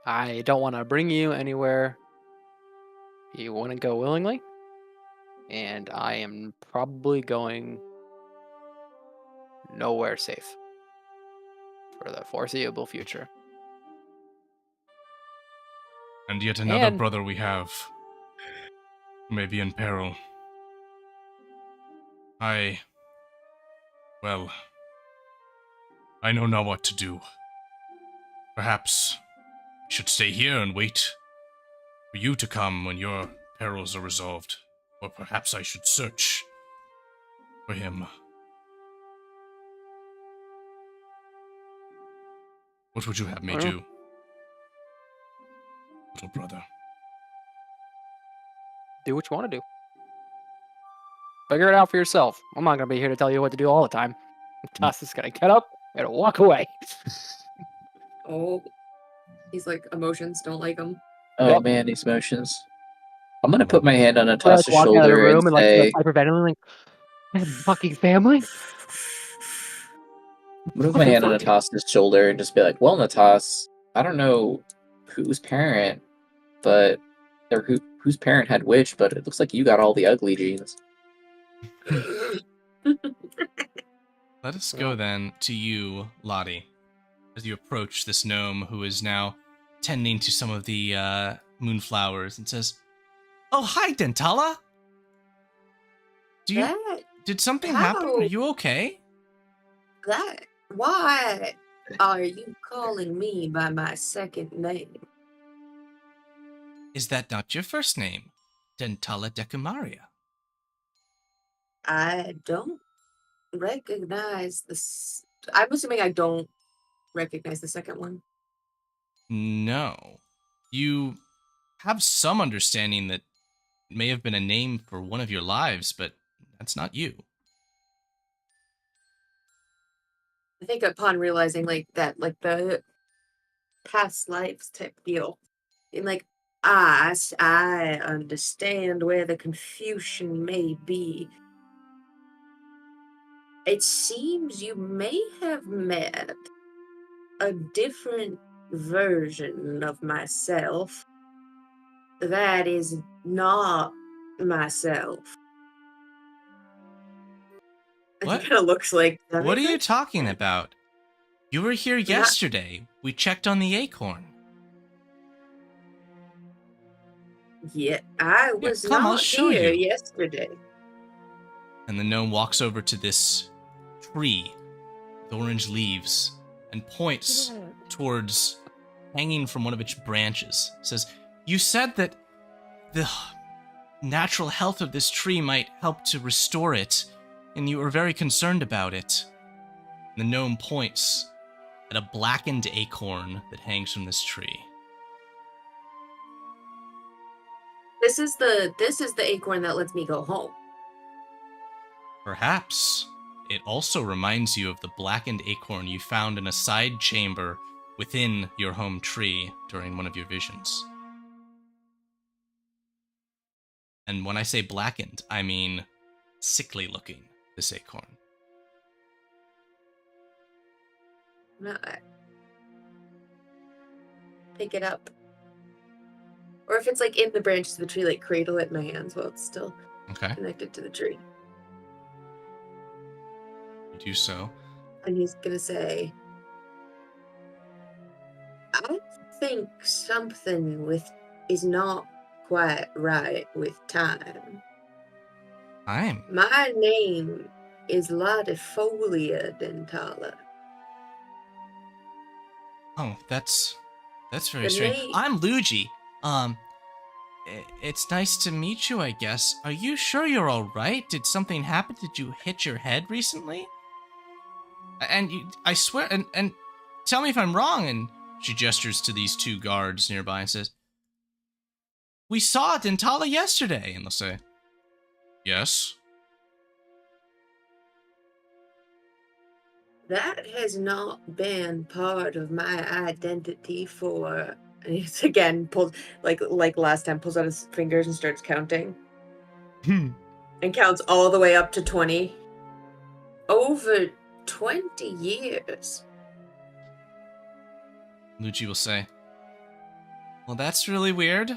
I don't want to bring you anywhere you wouldn't go willingly, and I am probably going nowhere safe for the foreseeable future. And yet another And- brother we have may be in peril. Well, I know not what to do. Perhaps I should stay here and wait for you to come when your perils are resolved. Or perhaps I should search for him. What would you have me do, little brother? Do what you want to do. Figure it out for yourself. I'm not going to be here to tell you what to do all the time. Toss is going to get up and walk away. Oh, he's like, emotions don't like him. Oh Yep. man, these motions. I'm gonna put my hand on I Natasha's walk out of the shoulder room and and like say, hyperventilating, like, I have a fucking family. I'm gonna put my hand on Natasha's shoulder and just be like, well, Natas, I don't know whose parent, but or whose parent had which, but it looks like you got all the ugly genes. Let us go then to you, Lottie, as you approach this gnome who is now tending to some of the moonflowers and says, "Oh, hi, Dentala. Did something happen? Are you okay?" Why are you calling me by my second name? Is that not your first name, Dentala Decumaria? I don't recognize this. I'm assuming I don't recognize the second one. No. You have some understanding that it may have been a name for one of your lives, but that's not you. I think upon realizing like that, like the past lives type deal, and like I understand where the confusion may be. It seems you may have met a different version of myself that is not myself. What? It kind of looks like. What are you talking about? You were here yesterday. We checked on the Acorn. Yeah, I was come, I'll not show here you. yesterday. And the gnome walks over to this tree with orange leaves and points towards hanging from one of its branches. Says, "You said that the natural health of this tree might help to restore it, and you were very concerned about it." The gnome points at a blackened acorn that hangs from this tree. This is the acorn that lets me go home. Perhaps it also reminds you of the blackened acorn you found in a side chamber within your home tree during one of your visions. And when I say blackened, I mean sickly looking, this acorn. No, I pick it up. Or if it's like in the branches of the tree, like cradle it in my hands while it's still Okay, connected to the tree. you do so. And he's gonna say, I think something is not quite right with time. My name is Latifolia Dentala. Oh, that's very The strange. name- I'm Luigi. It's nice to meet you, I guess. Are you sure you're all right? Did something happen? Did you hit your head recently? And I swear, and tell me if I'm wrong. And she gestures to these two guards nearby and says, "We saw Dentala yesterday." And they'll say, "Yes." That has not been part of my identity for. And he's again pulls like last time, pulls out his fingers and starts counting. And counts all the way up to 20. Over 20 years. Lucci will say, well, that's really weird.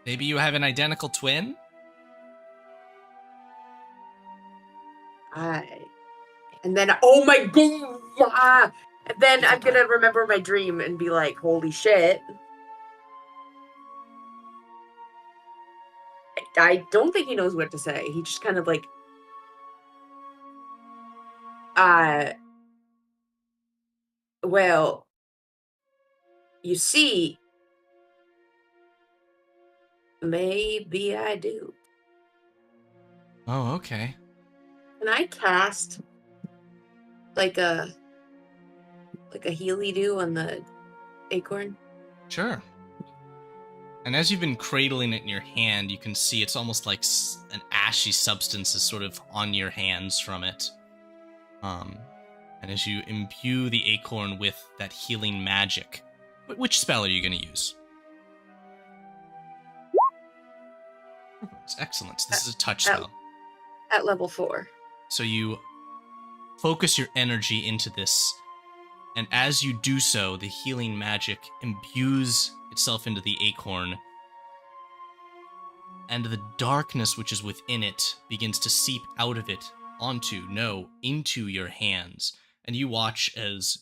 Maybe you have an identical twin? And then, oh my god! Ah! And then I'm gonna remember my dream and be like, holy shit. I don't think he knows what to say. He just kind of like, well, you see, maybe I do. Oh, okay. Can I cast like a Healy do on the acorn? Sure. And as you've been cradling it in your hand, you can see it's almost like an ashy substance is sort of on your hands from it. And as you imbue the acorn with that healing magic, which spell are you going to use? It's excellent. This is a touch spell. At level 4. So you focus your energy into this, and as you do so, the healing magic imbues itself into the acorn, and the darkness which is within it begins to seep out of it into your hands. And you watch as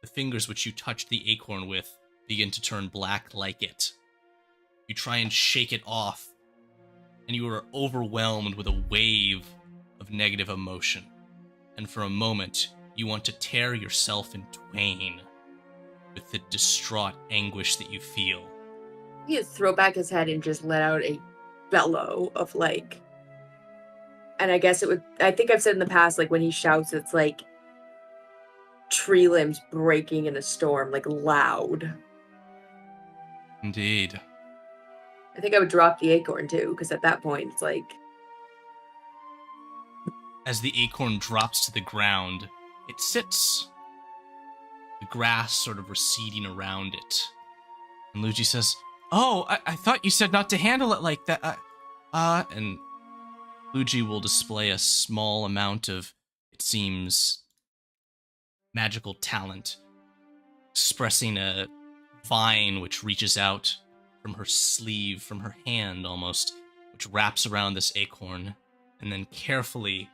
the fingers which you touch the acorn with begin to turn black like it. You try and shake it off, and you are overwhelmed with a wave of negative emotion. And for a moment, you want to tear yourself in twain with the distraught anguish that you feel. He would throw back his head and just let out a bellow of like, and I guess I think I've said in the past, like when he shouts, it's like tree limbs breaking in a storm, like loud. Indeed. I think I would drop the acorn too, because at that point it's like... As the acorn drops to the ground, it sits, the grass sort of receding around it. And Luigi says, oh, I thought you said not to handle it like that. And Luigi will display a small amount of, it seems, magical talent, expressing a vine which reaches out from her sleeve, from her hand almost, which wraps around this acorn, and then carefully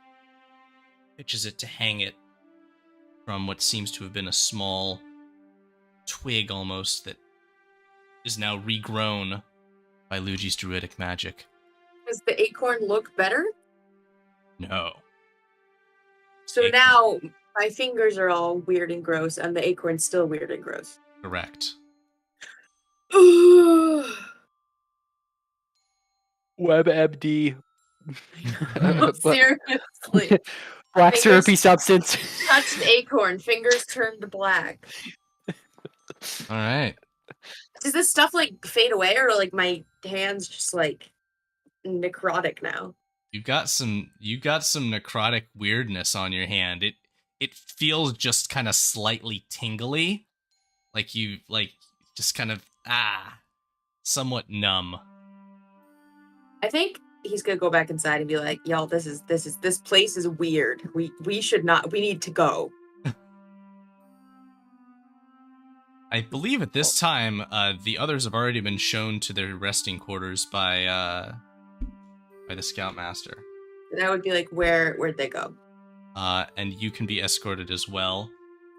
pitches it to hang it from what seems to have been a small twig almost that is now regrown by Luigi's druidic magic. Does the acorn look better? No. So now my fingers are all weird and gross, and the acorn's still weird and gross. Correct. WebMD. Seriously. Black Fingers- syrupy substance. Touched acorn, fingers turned black. All right. Does this stuff like fade away, or like my hands just like necrotic now? You got some necrotic weirdness on your hand. It feels just kind of slightly tingly, like you just kind of somewhat numb. I think he's gonna go back inside and be like, "Y'all, this place is weird. We should not. We need to go." I believe at this time, the others have already been shown to their resting quarters by the Scoutmaster. And I would be like, "Where'd they go?" And you can be escorted as well.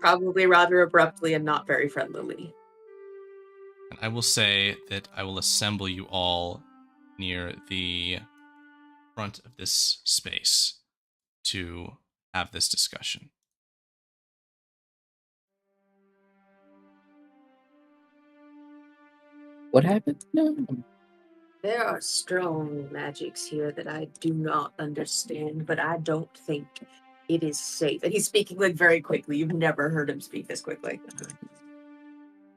Probably rather abruptly and not very friendlily. And I will say that I will assemble you all near the front of this space to have this discussion. What happened? No. There are strong magics here that I do not understand, but I don't think it is safe. And he's speaking like very quickly. You've never heard him speak this quickly.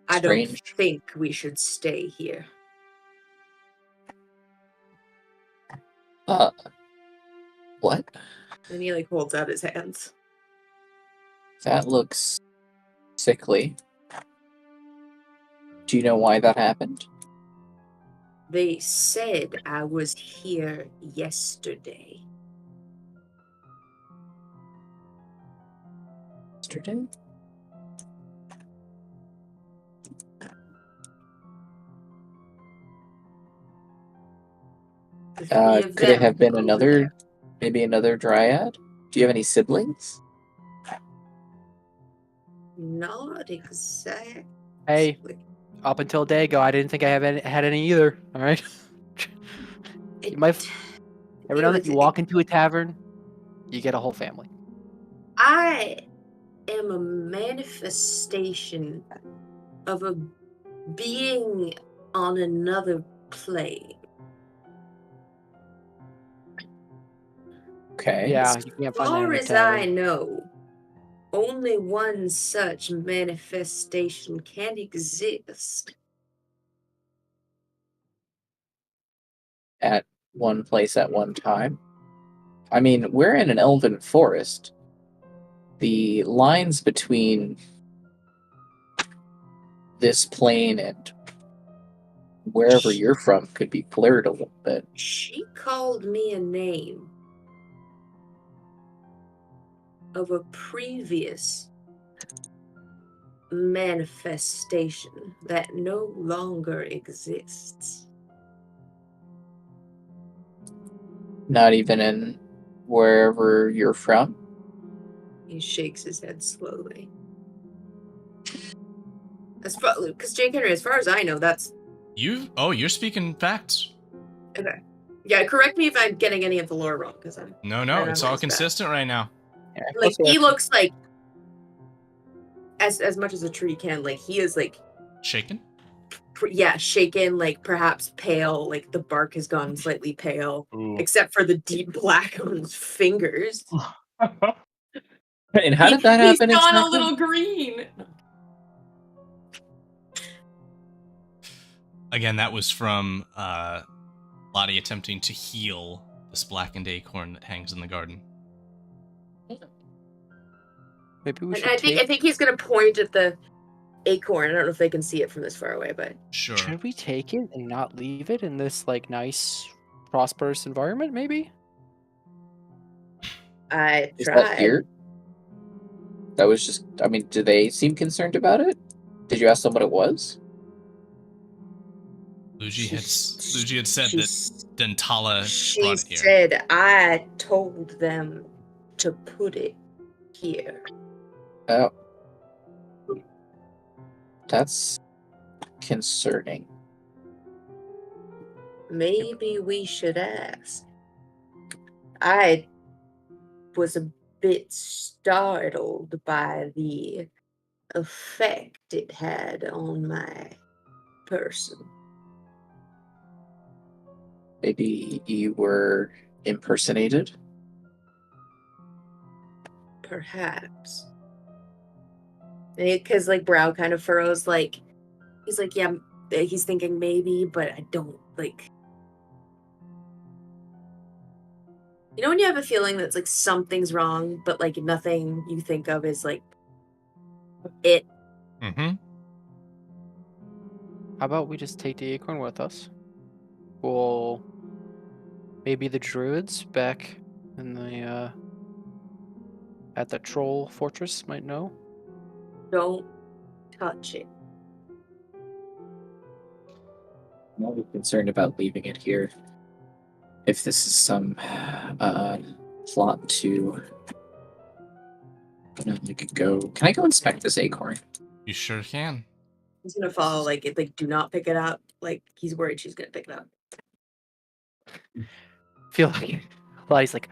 I don't Strange. think we should stay here. What? And he like holds out his hands. That looks sickly. Do you know why that happened? They said I was here yesterday. Yesterday? The three of Could it them have been over another, there. maybe another dryad? Do you have any siblings? Not exactly. Hey, up until a day ago, I didn't think I had any either. All right. You might ever know that you walk into a tavern, you get a whole family. I am a manifestation of a being on another plane. Okay. Yeah, you can't As find that in far a as I tavern. know, only one such manifestation can exist. At one place at one time. I mean, we're in an elven forest. The lines between this plane and wherever you're from could be blurred a little bit. She called me a name of a previous manifestation that no longer exists. Not even in wherever you're from. He shakes his head slowly. As far, because Jake Henry, as far as I know, that's You're speaking facts. okay. Yeah, correct me if I'm getting any of the lore wrong, because I'm No, right it's on all his back. consistent right now. Yeah, Like okay. he looks like as much as a tree can. Like he is like Shaken? shaken, like perhaps pale. Like the bark has gone slightly pale, Ooh. except for the deep black on his fingers. And how did that He's happen gone a exactly? little green. Again, that was from Lottie attempting to heal this blackened acorn that hangs in the garden. Maybe we And should I take. think he's gonna point at the acorn. I don't know if they can see it from this far away, but Sure. Should we take it and not leave it in this like nice, prosperous environment? Maybe. I Is that tried. here? That was just, I mean, do they seem concerned about it? Did you ask them what it was? Luigi had said She that Dentala She brought it here. said I told them to put it here. Oh. That's concerning. Maybe we should ask. I was a bit startled by the effect it had on my person. Maybe you were impersonated? Perhaps. Because like brow kind of furrows, like he's like, yeah, he's thinking maybe, but I don't like. You know when you have a feeling that's like something's wrong, but like nothing you think of is like it. Mm-hmm. How about we just take the acorn with us? We'll maybe the druids back in the at the troll fortress might know. Don't touch it. I'm not concerned about leaving it here. If this is some plot to, like go. Can I go inspect this acorn? You sure can. He's gonna follow like it. Like, do not pick it up. Like he's worried she's gonna pick it up. Feel like well, he's like,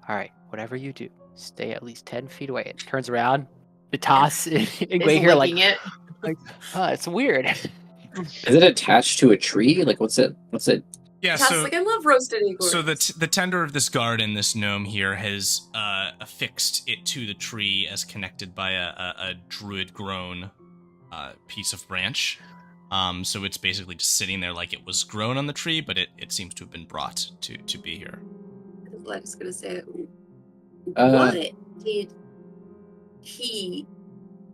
all right, whatever you do, stay at least 10 feet away. It turns around, it toss and wait here like, it. it's weird. Is it attached to a tree? Like, what's it? Yeah, Toss, so like I love roasted acorns. So the tender of this garden, this gnome here, has affixed it to the tree as connected by a druid-grown piece of branch. So it's basically just sitting there like it was grown on the tree, but it seems to have been brought to be here. Let's gonna say, Uh,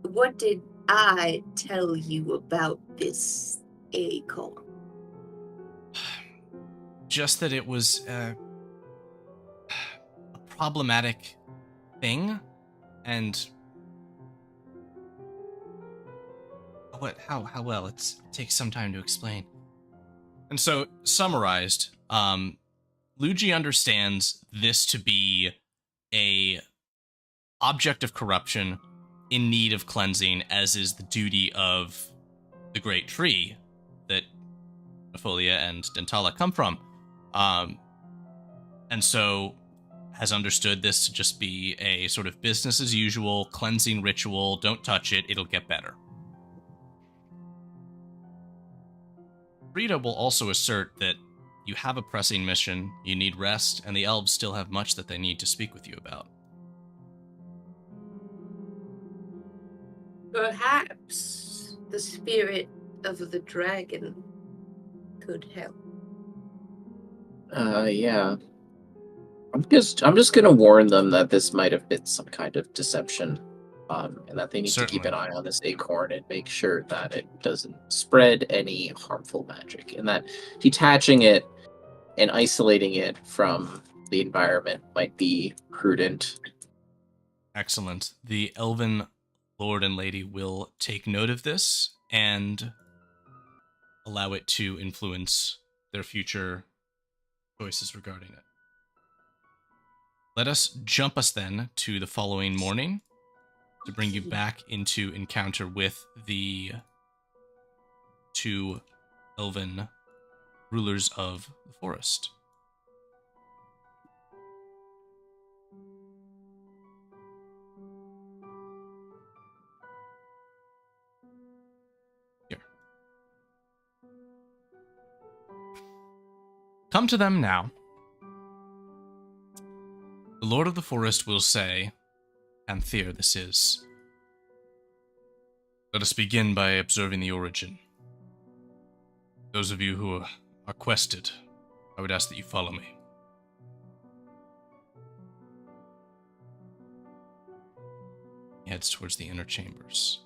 what did I tell you about this Acorn? Just that it was a problematic thing, and how well it takes some time to explain. And so, summarized, Luigi understands this to be a object of corruption in need of cleansing, as is the duty of the great tree that Latifolia and Dentala come from. And so has understood this to just be a sort of business as usual cleansing ritual. Don't touch it, it'll get better. Frida will also assert that you have a pressing mission, you need rest, and the elves still have much that they need to speak with you about. Perhaps the spirit of the dragon could help. Yeah. I'm just gonna warn them that this might have been some kind of deception, and that they need to keep an eye on this acorn and make sure that it doesn't spread any harmful magic, and that detaching it and isolating it from the environment might be prudent. Excellent. The Elven Lord and Lady will take note of this and allow it to influence their future choices regarding it. Let us jump us then to the following morning to bring you back into encounter with the two Elven rulers of the forest. Here. Come to them now. The Lord of the Forest will say, Anthir this is. Let us begin by observing the origin. Those of you who are quested, I would ask that you follow me. He heads towards the inner chambers.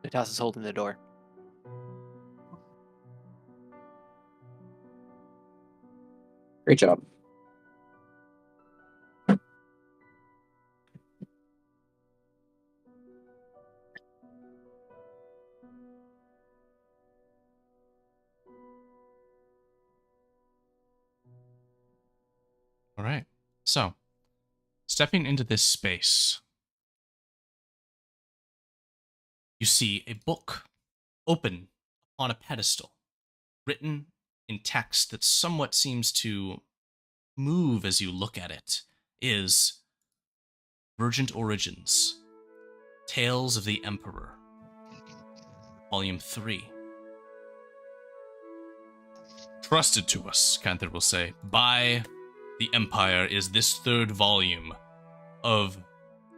Natas is holding the door. Great job. All right. So, stepping into this space, you see a book open on a pedestal, written in text that somewhat seems to move as you look at it, is Vergent Origins, Tales of the Emperor, Volume 3. Trusted to us, Canther will say, by the Empire is this third volume of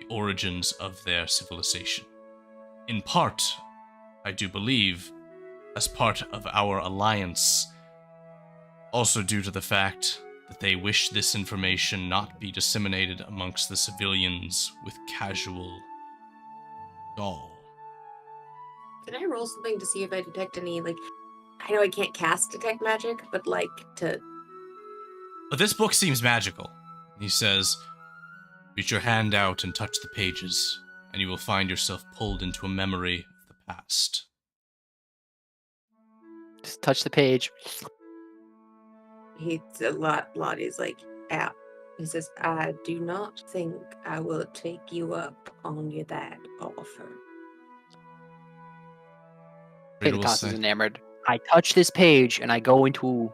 the origins of their civilization. In part, I do believe, as part of our alliance, also due to the fact that they wish this information not be disseminated amongst the civilians with casual gall. Can I roll something to see if I detect any, like, I know I can't cast detect magic, but like to... But this book seems magical. He says, reach your hand out and touch the pages, and you will find yourself pulled into a memory of the past. Just touch the page. Lottie's like, out. He says, I do not think I will take you up on that offer. Natas is enamored. I touch this page and I go into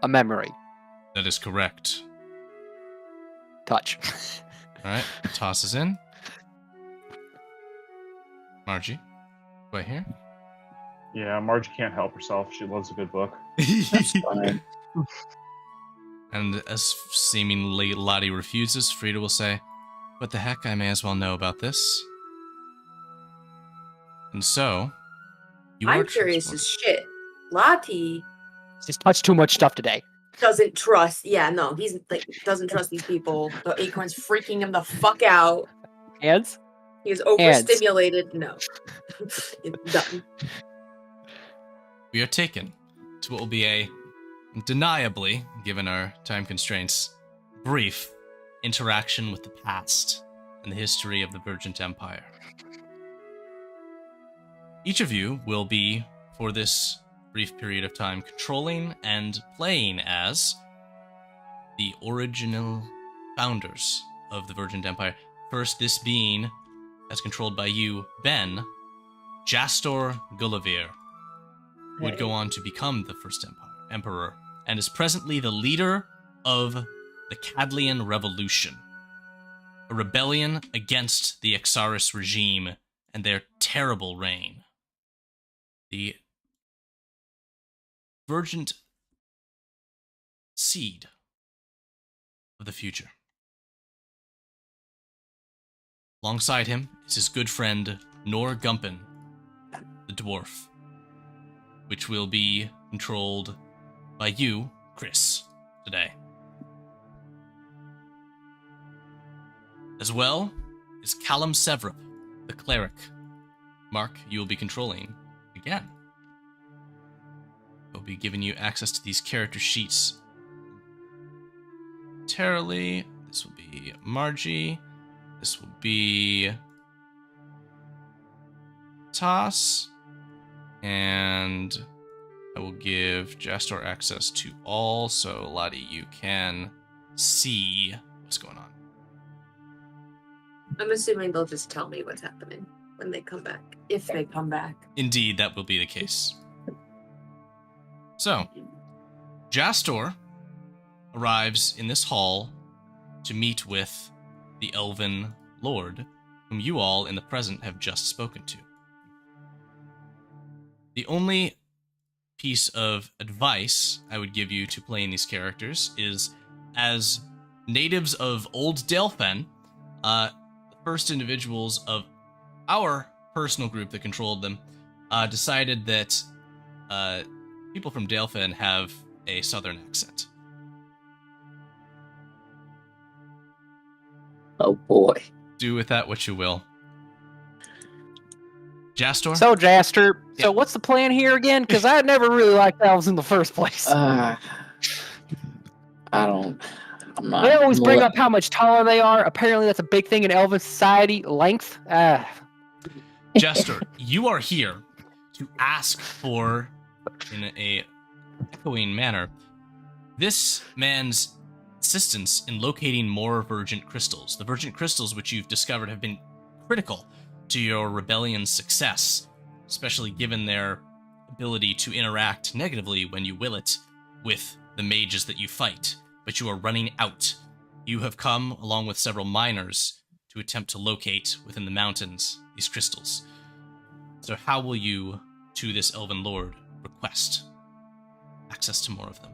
a memory. That is correct. Touch. Alright, tosses in. Margie, right here. Yeah, Margie can't help herself. She loves a good book. That's fine. And as seemingly Lottie refuses, Frida will say, what the heck, I may as well know about this. And so, You I'm are curious transported. as shit. Lati He's touched too much stuff today. doesn't trust. Yeah, no, he's like doesn't trust these people. The acorn's freaking him the fuck out. Hands? He is overstimulated. No, it's done. We are taken to what will be a, undeniably, given our time constraints, brief interaction with the past and the history of the Vergent Empire. Each of you will be, for this brief period of time, controlling and playing as the original founders of the Vergent Empire. First, this being, as controlled by you, Ben, Jastor Gulliver, who would go on to become the first emperor, and is presently the leader of the Cadlian Revolution, a rebellion against the Exaris regime and their terrible reign. The Vergent seed of the future. Alongside him is his good friend Nor Gumpen, the dwarf, which will be controlled by you, Chris, today. As well is Callum Sevrup, the cleric. Mark, you will be controlling again. I'll be giving you access to these character sheets momentarily. This will be Margie. This will be Toss. And I will give Jastor access to all, so Lottie, you can see what's going on. I'm assuming they'll just tell me what's happening when they come back, if they come back. Indeed, that will be the case. So, Jastor arrives in this hall to meet with the Elven Lord, whom you all in the present have just spoken to. The only piece of advice I would give you to playing these characters is, as natives of Old Delphin, the first individuals of our personal group that controlled them decided that people from Delphin have a southern accent. Oh boy. Do with that what you will. Jastor? So, Jaster, Yeah. so what's the plan here again? Because I never really liked elves in the first place. I'm not. They always bring mole- up how much taller they are. Apparently, that's a big thing in Elven society. Length. Jester, you are here to ask for, in a echoing manner, this man's assistance in locating more Vergent crystals. The Vergent crystals, which you've discovered, have been critical to your rebellion's success, especially given their ability to interact negatively, when you will it, with the mages that you fight. But you are running out. You have come, along with several miners, to attempt to locate within the mountains these crystals. So how will you, to this Elven Lord, request access to more of them?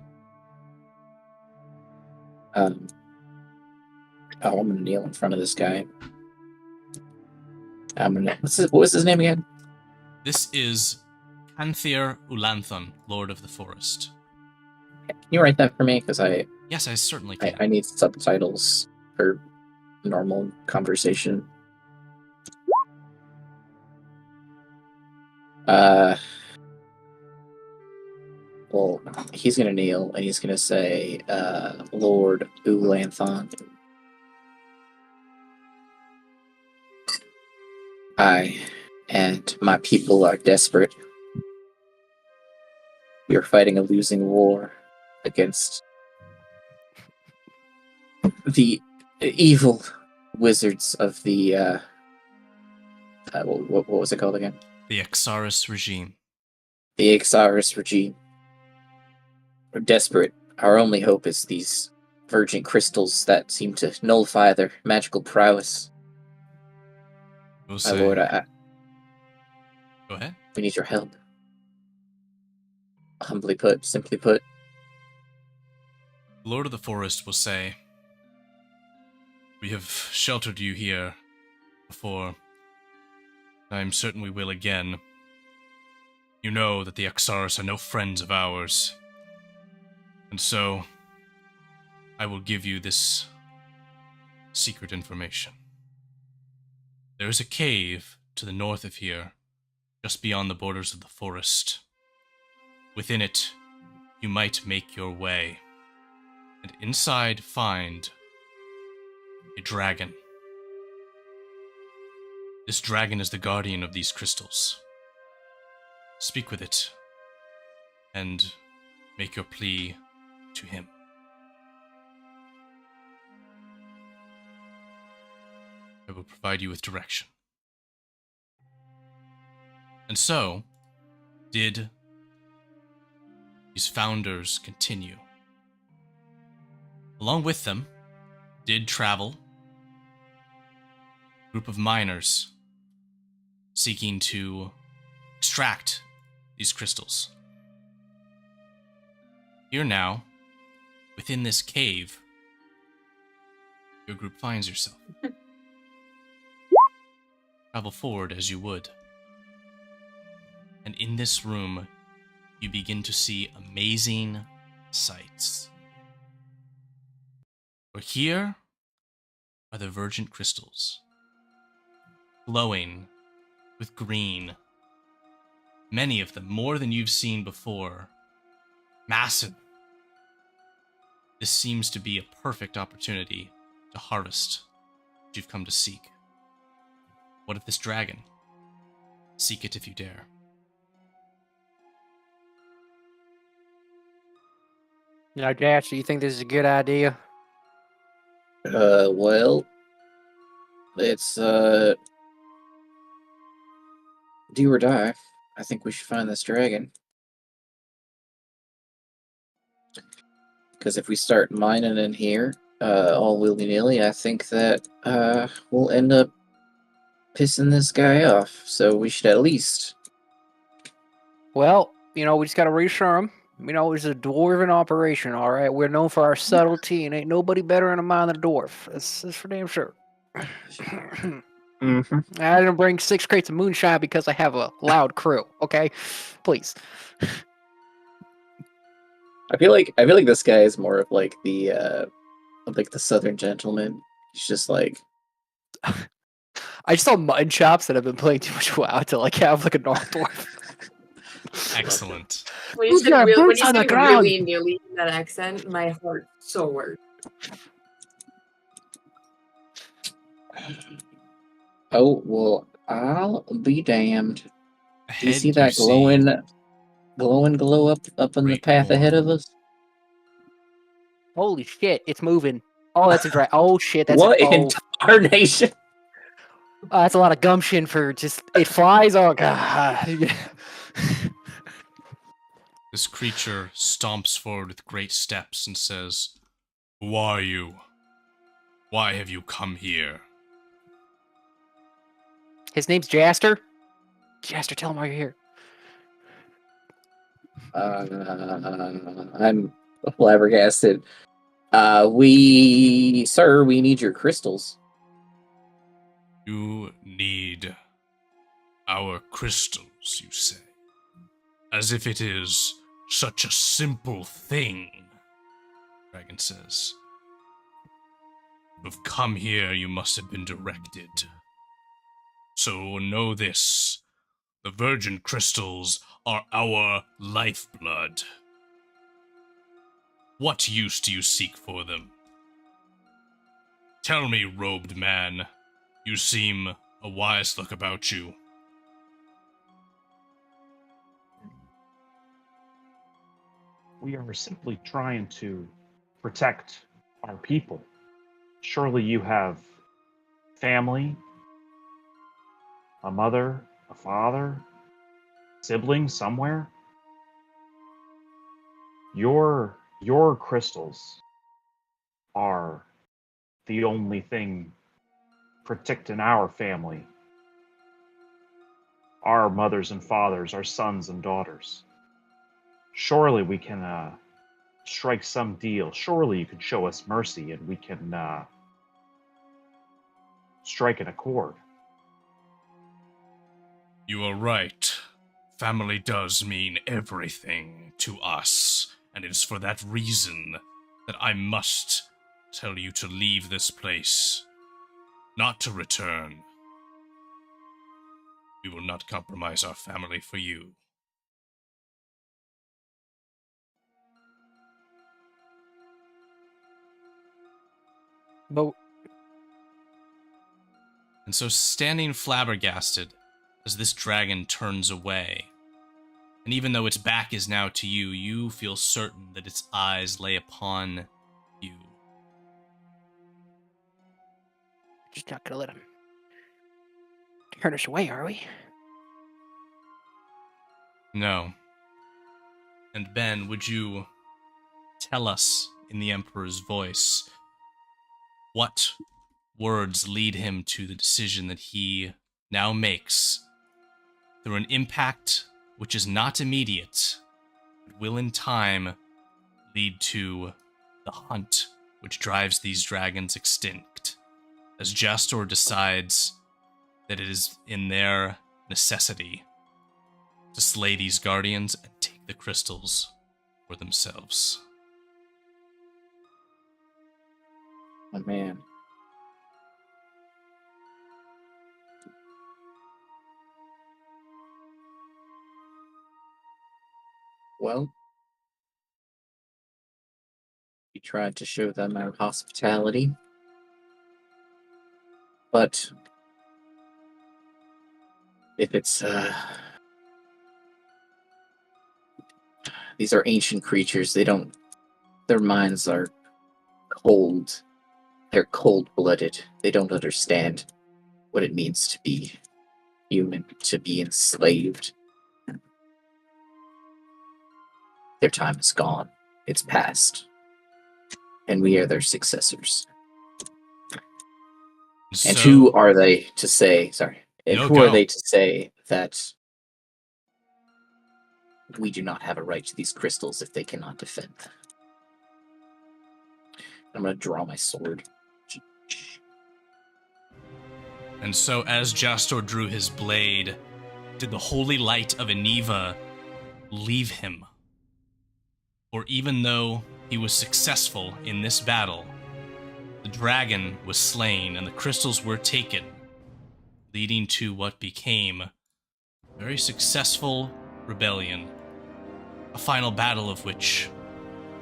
I'm gonna kneel in front of this guy. What was his name again? This is Canthier Ulanthon, Lord of the Forest. Can you write that for me? Because Yes, I certainly can. I need subtitles for normal conversation. Well, he's gonna kneel and he's gonna say, Lord Ulanthon, I and my people are desperate. We are fighting a losing war against the evil wizards of the what was it called again? The Exaris regime. The Exaris regime. We're desperate. Our only hope is these Vergent crystals that seem to nullify their magical prowess. We'll My say, lord, go ahead. we need your help. Humbly put, simply put. The Lord of the Forest will say, we have sheltered you here before. I am certain we will again. You know that the Axaris are no friends of ours. And so, I will give you this secret information. There is a cave to the north of here, just beyond the borders of the forest. Within it, you might make your way, and inside find a dragon. This dragon is the guardian of these crystals. Speak with it, and make your plea to him. I will provide you with direction. And so, did these founders continue. Along with them, did travel a group of miners seeking to extract these crystals. Here now, within this cave, your group finds yourself. Travel forward as you would. And in this room, you begin to see amazing sights. For here are the Vergent crystals, glowing with green. Many of them, more than you've seen before. Massive. This seems to be a perfect opportunity to harvest what you've come to seek. What of this dragon? Seek it if you dare. Now, Dash, do you think this is a good idea? Well, it's, do or die. I think we should find this dragon. Because if we start mining in here, all willy-nilly, I think that, we'll end up pissing this guy off. So we should at least... Well, we just gotta reassure him. It's a dwarven operation, all right? We're known for our subtlety, and ain't nobody better in a mine than a dwarf. That's for damn sure. Mm-hmm. I didn't bring 6 crates of moonshine because I have a loud crew, okay? Please. I feel like this guy is more of like the Southern gentleman. He's just like, I just saw mutton chops that have been playing too much WoW to have like a North dwarf. Excellent. When Who's you said, got when boots you on the said ground? really nearly in that accent, my heart soared. oh well, I'll be damned. Do you Ahead see that glowing glow up in the great path ahead of horn. us? Holy shit, it's moving. Oh, that's a dragon. Oh shit, that's What in oh, tarnation? that's a lot of gumption for just it flies. Oh god. This creature stomps forward with great steps and says, "Who are you? Why have you come here?" His name's Jaster. Jaster, tell him why you're here. I'm flabbergasted. Sir, we need your crystals. You need our crystals, you say? As if it is such a simple thing, Dragon says. To have come here, you must have been directed. So know this, the Vergent crystals are our lifeblood. What use do you seek for them? Tell me, robed man, you seem a wise look about you. We are simply trying to protect our people. Surely you have family, a mother, a father, siblings somewhere. Your crystals are the only thing protecting our family, our mothers and fathers, our sons and daughters. Surely we can strike some deal. Surely you can show us mercy and we can strike an accord. You are right. Family does mean everything to us, and it is for that reason that I must tell you to leave this place, not to return. We will not compromise our family for you. But And so, standing flabbergasted as this dragon turns away, and even though its back is now to you, you feel certain that its eyes lay upon you. just not gonna let him turn us away, are we? No. And Ben, would you tell us in the Emperor's voice what words lead him to the decision that he now makes through an impact which is not immediate, but will in time lead to the hunt which drives these dragons extinct, as Jastor decides that it is in their necessity to slay these guardians and take the crystals for themselves. Oh, man. Well, we tried to show them our hospitality, but if it's, these are ancient creatures, their minds are cold. They're cold-blooded. They don't understand what it means to be human, to be enslaved. Their time is gone. It's past. And we are their successors. And who are they to say, are they to say that we do not have a right to these crystals if they cannot defend them? I'm going to draw my sword. And so as Jastor drew his blade, did the holy light of Eniva leave him? For even though he was successful in this battle, the dragon was slain and the crystals were taken, leading to what became a very successful rebellion, a final battle of which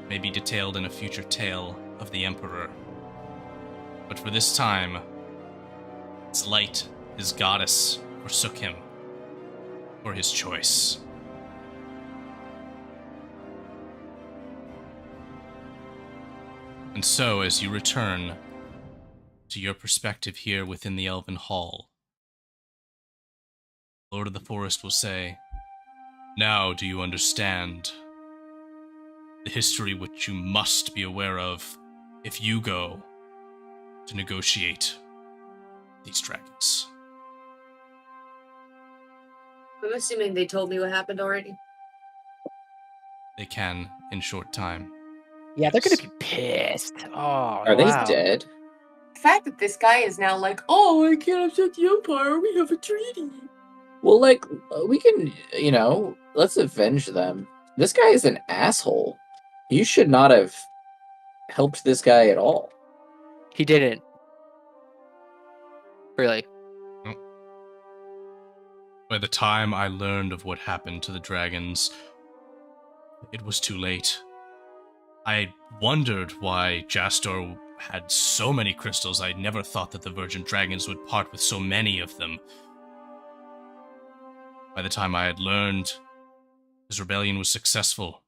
may be detailed in a future tale of the Emperor. But for this time, its light, his goddess, forsook him for his choice. And so, as you return to your perspective here within the Elven Hall, Lord of the Forest will say, "Now do you understand the history which you must be aware of if you go to negotiate these dragons?" I'm assuming they told me what happened already. They can in short time. Yeah, they're Yes. gonna be pissed. Oh, Are they wow. dead? The fact that this guy is now like, oh, I can't upset the Empire, we have a treaty. Well, like, we can, let's avenge them. This guy is an asshole. You should not have helped this guy at all. He didn't. Really. By the time I learned of what happened to the dragons, it was too late. I wondered why Jastor had so many crystals. I never thought that the Vergent Dragons would part with so many of them. By the time I had learned his rebellion was successful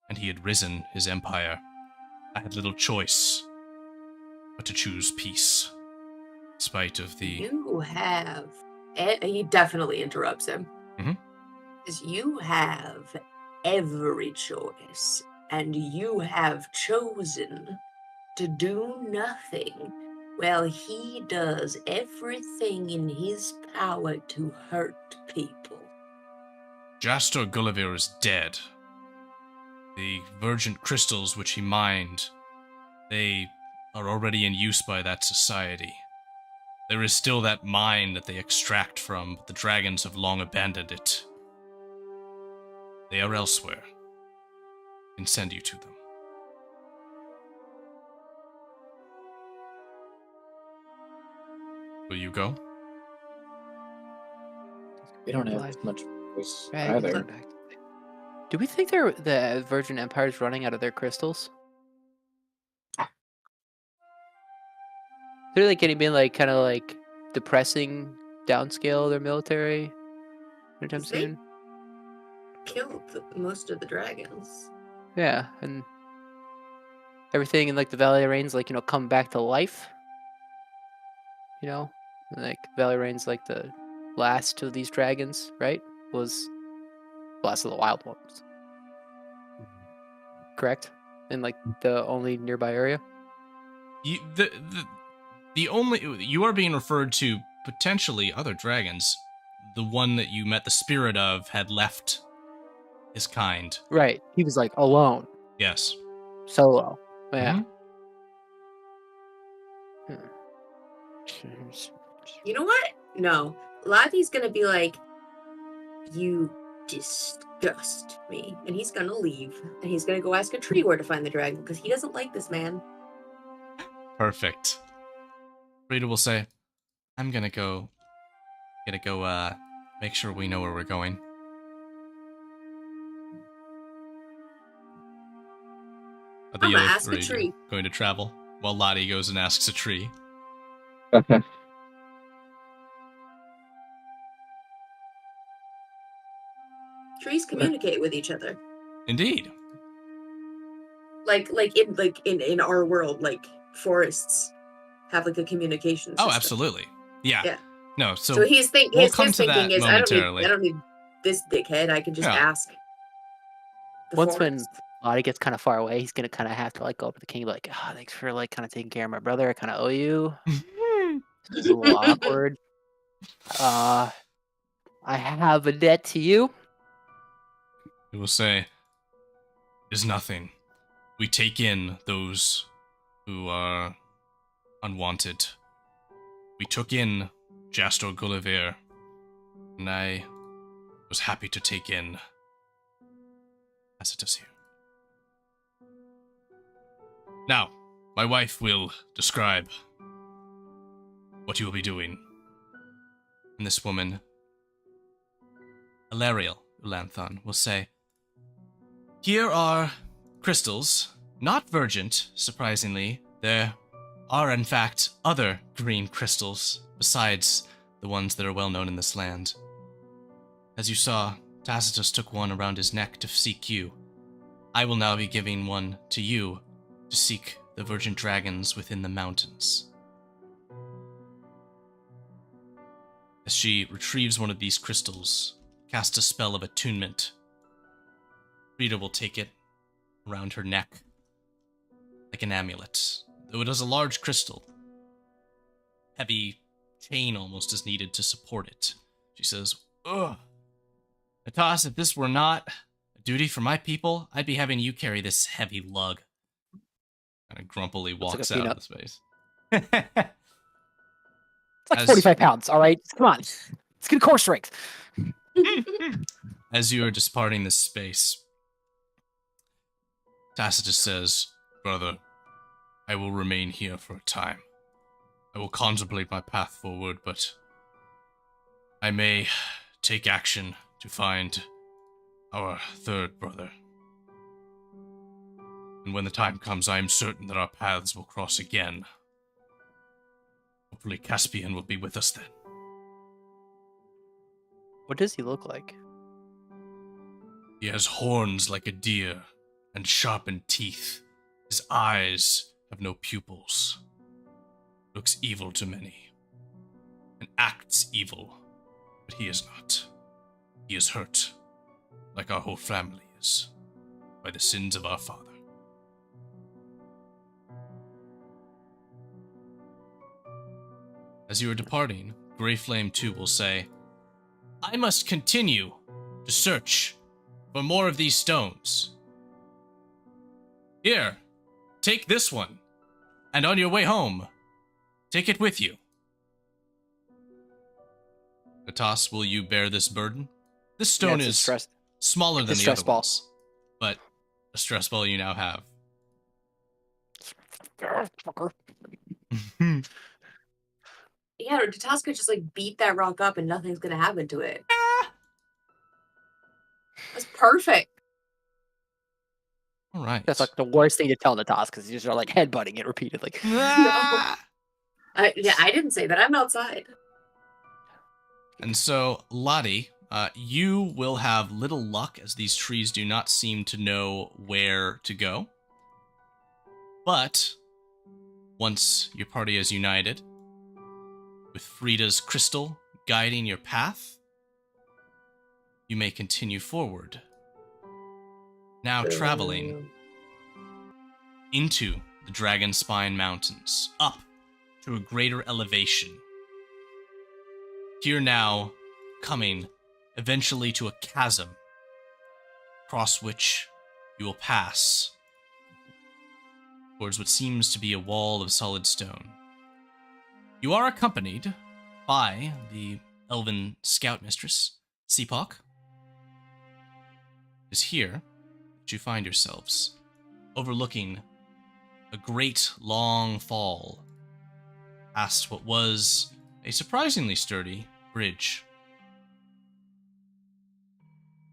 and he had risen his empire, I had little choice but to choose peace, in spite of the... You have... He definitely interrupts him. Mhm. Because you have every choice, and you have chosen to do nothing while he does everything in his power to hurt people. Jastor Gulliver is dead. The Vergent crystals which he mined, they are already in use by that society. There is still that mine that they extract from, but the dragons have long abandoned it. They are elsewhere. I can send you to them. Will you go? We don't have Live. much choice Right, either. do we think the Virgin Empire is running out of their crystals? They're like getting been like kind of like depressing downscale their military anytime 'Cause they- soon. Killed most of the dragons. Yeah, and everything in like the Valley of Rain's like, come back to life. And, like Valley of Rain's like the last of these dragons, right? Was the last of the wild ones. Correct? In like the only nearby area? You are being referred to potentially other dragons. The one that you met the spirit of had left his kind. Right. He was like alone. Yes. Solo. Yeah. You know what? No. Lati's gonna be like, you disgust me. And he's gonna leave. And he's gonna go ask a tree where to find the dragon, because he doesn't like this man. Perfect. Rita will say, I'm gonna go make sure we know where we're going. Are the I'm gonna other ask a three tree. going to travel while Lottie goes and asks a tree? Trees communicate with each other. Indeed. Like in our world, like forests have like a communication system. Oh, absolutely. Yeah. Yeah. No, So his we'll come his to that thinking is momentarily. I don't need this dickhead. I can just Yeah. ask. the Once when forest. Lottie gets kind of far away, he's gonna kind of have to like go up to the king, and be like, thanks for like kind of taking care of my brother. I kind of owe you. This is a little awkward. I have a debt to you. He will say, "Is nothing. We take in those who are unwanted. We took in Jastor Gulliver, and I was happy to take in Tacitus here. Now, my wife will describe what you will be doing." And this woman, Alariel Ulanthon, will say, "Here are crystals, not Vergent, surprisingly. There are, in fact, other green crystals besides the ones that are well known in this land. As you saw, Tacitus took one around his neck to seek you. I will now be giving one to you to seek the Vergent dragons within the mountains." As she retrieves one of these crystals, cast a spell of attunement, Rita will take it around her neck like an amulet, though it is a large crystal. Heavy chain almost is needed to support it. She says, "Ugh, Natas, if this were not a duty for my people, I'd be having you carry this heavy lug." Kind of grumpily walks like a out of the space. It's like As- 45 pounds. All right, come on. Let's get a core strength. As you are departing this space, Tacitus says, "Brother, I will remain here for a time. I will contemplate my path forward, but I may take action to find our third brother. And when the time comes, I am certain that our paths will cross again. Hopefully Caspian will be with us then." What does he look like? He has horns like a deer and sharpened teeth. His eyes have no pupils. Looks evil to many and acts evil, but he is not. He is hurt, like our whole family is, by the sins of our father. As you are departing, Grey Flame 2 will say, "I must continue to search for more of these stones. Here, take this one, and on your way home, take it with you." Natas, will you bear this burden? This stone Yeah, is stress. Smaller than The the stress other ball. ones, but a stress ball you now have. Fucker. Yeah, or Tasca just like beat that rock up and nothing's gonna happen to it. That's perfect. All right. That's like the worst thing to tell Natas because you just are like headbutting it repeatedly. Ah! I didn't say that. I'm outside. And so, Lottie, you will have little luck as these trees do not seem to know where to go. But once your party is united, with Frida's crystal guiding your path, you may continue forward. Now traveling into the Dragonspine Mountains, up to a greater elevation. Here now, coming eventually to a chasm, across which you will pass towards what seems to be a wall of solid stone. You are accompanied by the Elven Scout Mistress, Seepock. It is here that you find yourselves, overlooking a great long fall past what was a surprisingly sturdy bridge.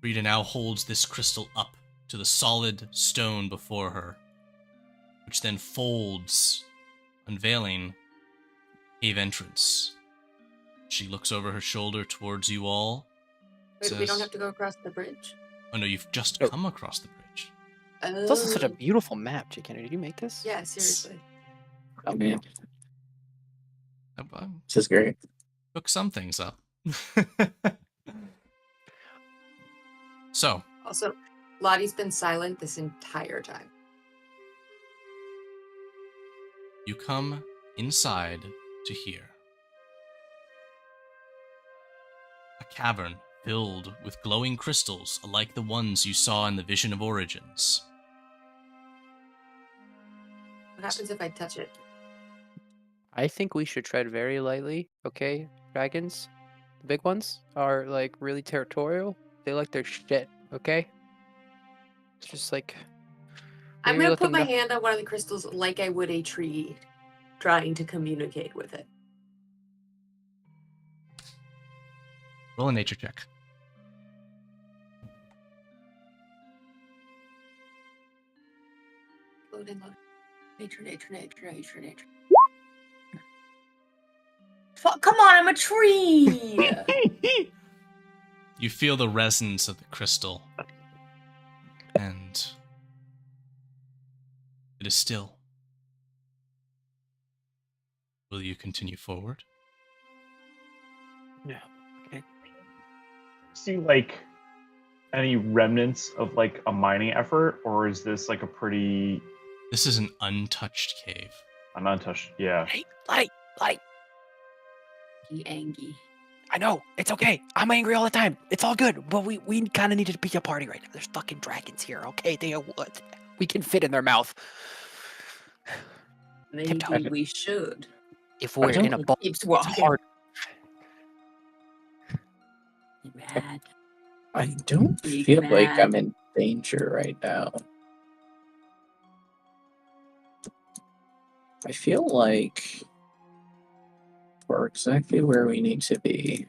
Frida now holds this crystal up to the solid stone before her, which then folds, unveiling cave entrance. She looks over her shoulder towards you all. Wait, Says, we don't have to go across the bridge? Oh no, you've just Oh. come across the bridge. It's also such a Oh. beautiful map, J. Kennedy. Did you make this? Yeah, seriously. Oh man, I this is great. took some things up. So, Also, Lottie's been silent this entire time. you come inside to here. A cavern filled with glowing crystals like the ones you saw in the Vision of Origins. What happens if I touch it? I think we should tread very lightly, okay? Dragons, the big ones, are like really territorial. They like their shit, okay? It's just like I'm maybe gonna let put them my know. hand on one of the crystals like I would a tree, trying to communicate with it. Roll a nature check. Loading. Nature. Fuck, come on, I'm a tree! You feel the resonance of the crystal, and it is still. Will you continue forward? Yeah. Okay. See, like, any remnants of like a mining effort, or is this like a pretty This is an untouched cave. an untouched? Yeah. Hey, Lottie, He angry. I know, it's okay. I'm angry all the time. It's all good. But we kind of need to be a party right now. There's fucking dragons here, okay? We can fit in their mouth. Maybe Tiptoe. we should. If we're in a ball, Keeps it's walking. hard. Mad. I don't Big feel like mad. I'm in danger right now. I feel like we're exactly where we need to be.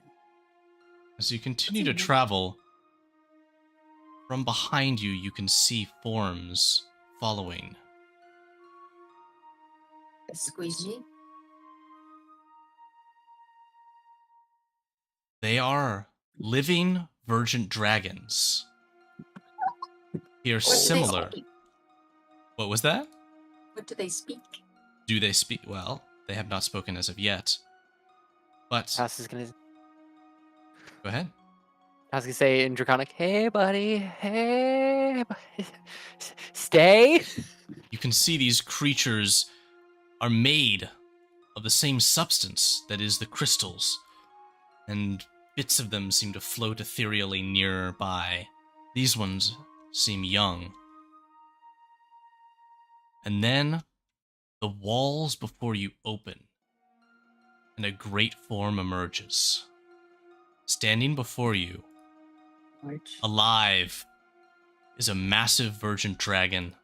As you continue to travel, from behind you, you can see forms following. Squeeze me. They are living Vergent dragons. They are What do they similar. speak? What was that? What do they speak? Do they speak? Well, they have not spoken as of yet. But House is gonna. go ahead. I was gonna say in Draconic, hey buddy, hey, stay. You can see these creatures are made of the same substance that is the crystals, and bits of them seem to float ethereally nearby. These ones seem young. And then the walls before you open, and a great form emerges. Standing before you Large. alive is a massive Vergent dragon,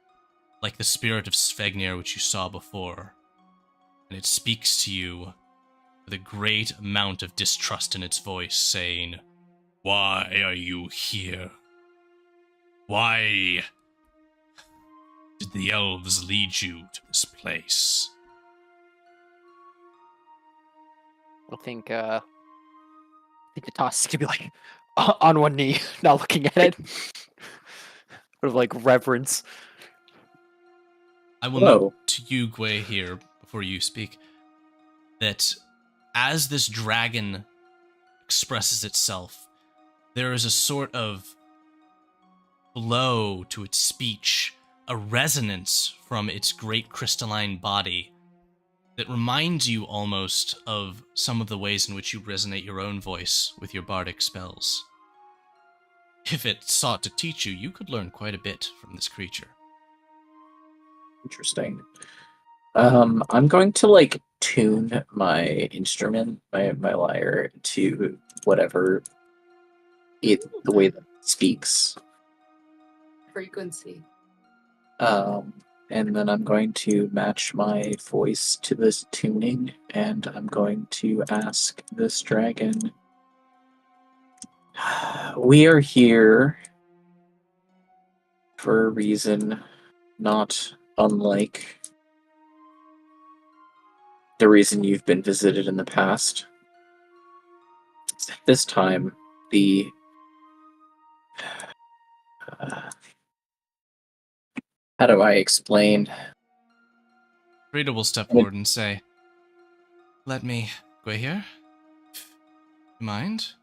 like the spirit of Svengnir which you saw before. And it speaks to you with a great amount of distrust in its voice, saying, "Why are you here? Why did the elves lead you to this place?" I think the toss is gonna be like on one knee, not looking at it. Sort of like reverence. I will Whoa. note to you, Gwei, here, before you speak, that as this dragon expresses itself, there is a sort of flow to its speech, a resonance from its great crystalline body that reminds you almost of some of the ways in which you resonate your own voice with your bardic spells. If it sought to teach you, you could learn quite a bit from this creature. Interesting. I'm going to like tune my instrument, my lyre, to whatever the way that it speaks. Frequency. And then I'm going to match my voice to this tuning, and I'm going to ask this dragon. We are here for a reason not unlike the reason you've been visited in the past. This time, the how do I explain? Rita will step forward and say, "Let me go here. You mind?"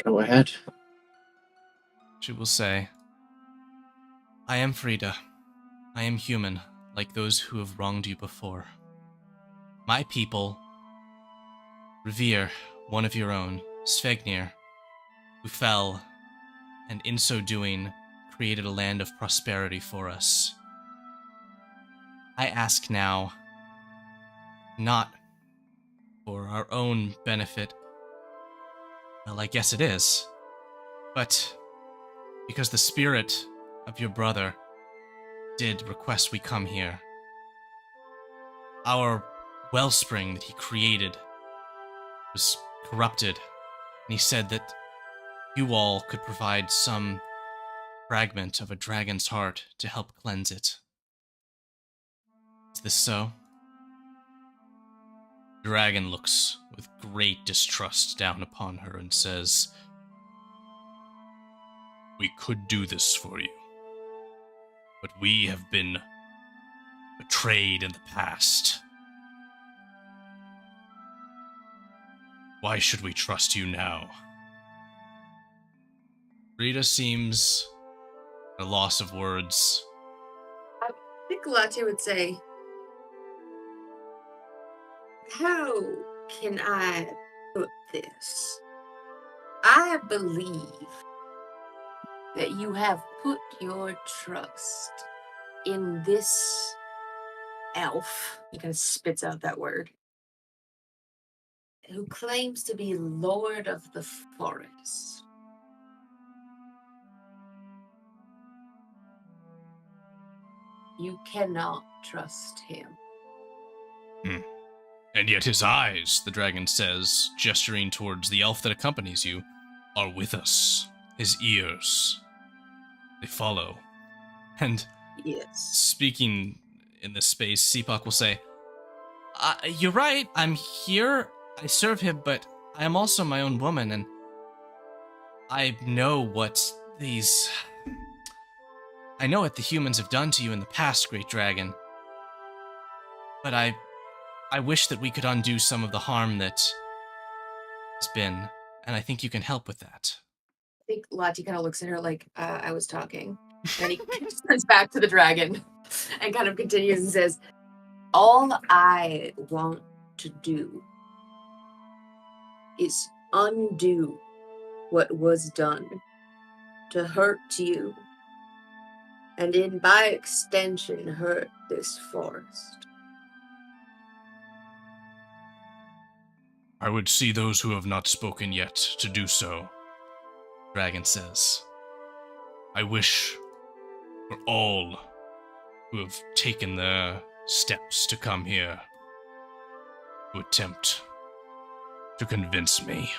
Go ahead. She will say, "I am Frida. I am human, like those who have wronged you before. My people revere one of your own, Svengnir, who fell, and in so doing, created a land of prosperity for us. I ask now, not for our own benefit, well, I guess it is, but because the spirit of your brother did request we come here. Our wellspring that he created was corrupted, and he said that you all could provide some fragment of a dragon's heart to help cleanse it. Is this so?" The dragon looks with great distrust down upon her and says, "We could do this for you, but we have been betrayed in the past. Why should we trust you now?" Rita seems at a loss of words. I think Lati would say, how can I put this? I believe that you have put your trust in this elf. He kind of spits out that word. Who claims to be Lord of the Forest. You cannot trust him. And yet his eyes, the dragon says, gesturing towards the elf that accompanies you, are with us. His ears, they follow. And Yes. speaking in this space, Seepak will say, "You're right, I'm here, I serve him, but I am also my own woman, and I know what I know what the humans have done to you in the past, Great Dragon. But I wish that we could undo some of the harm that has been, and I think you can help with that." I think Lati kind of looks at her like, I was talking. And he just turns back to the dragon and kind of continues and says, all I want to do is undo what was done to hurt you, and by extension hurt this forest. I would see those who have not spoken yet to do so. Dragon says, I wish for all who have taken the steps to come here to attempt to convince me.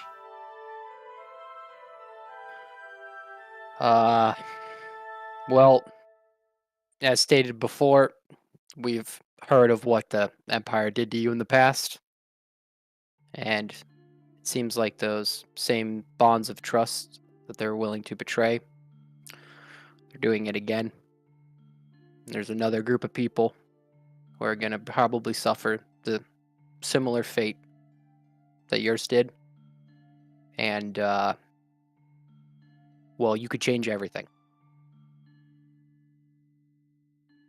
Well, as stated before, we've heard of what the Empire did to you in the past. And it seems like those same bonds of trust that they're willing to betray, they're doing it again. There's another group of people who are going to probably suffer the similar fate that yours did. And, well, you could change everything.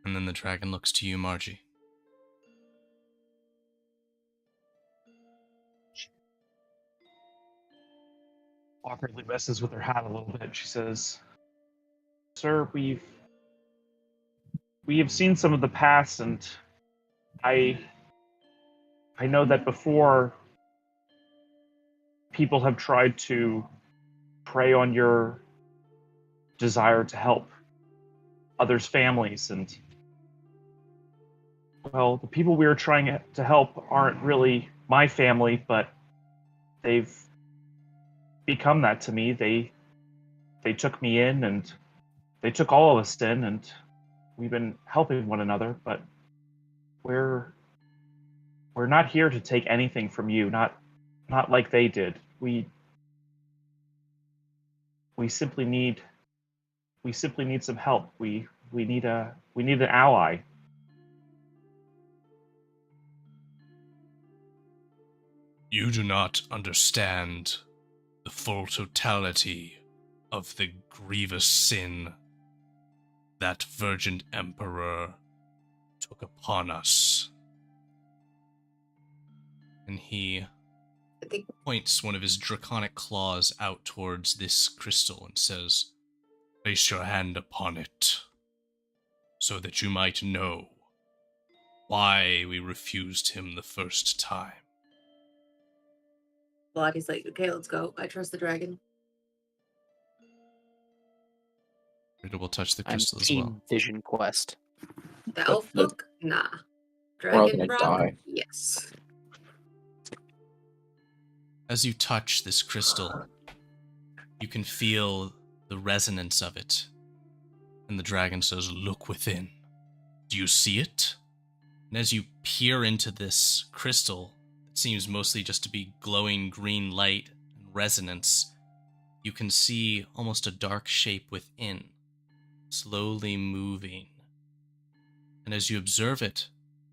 And then the dragon looks to you, Margie. Awkwardly messes with her hat a little bit. She says, "Sir, we have seen some of the past, and I know that before people have tried to prey on your desire to help others' families, and well, the people we are trying to help aren't really my family, but they've become that to me. They took me in, and they took all of us in, and we've been helping one another, but we're not here to take anything from you, not like they did. We simply need some help. We need an ally." You do not understand the full totality of the grievous sin that Vergent Emperor took upon us. And he I think points one of his draconic claws out towards this crystal and says, place your hand upon it, so that you might know why we refused him the first time. Lottie's like, okay, let's go. I trust the dragon. Rita will touch the I'm crystal as Team well. Vision Quest. The elf book? Nah. We're all Dragon gonna rock? die. Yes. As you touch this crystal, you can feel the resonance of it. And the dragon says, look within. Do you see it? And as you peer into this crystal, it seems mostly just to be glowing green light and resonance, you can see almost a dark shape within, slowly moving. And as you observe it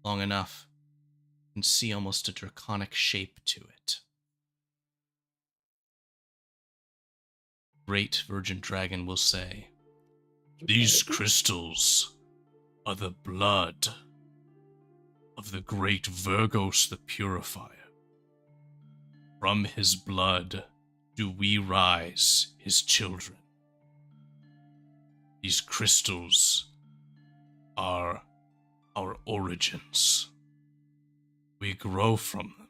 long enough, you can see almost a draconic shape to it. Great Vergent Dragon will say, these crystals are the blood of the great Vergos the Purifier. From his blood do we rise, his children. These crystals are our origins. We grow from them.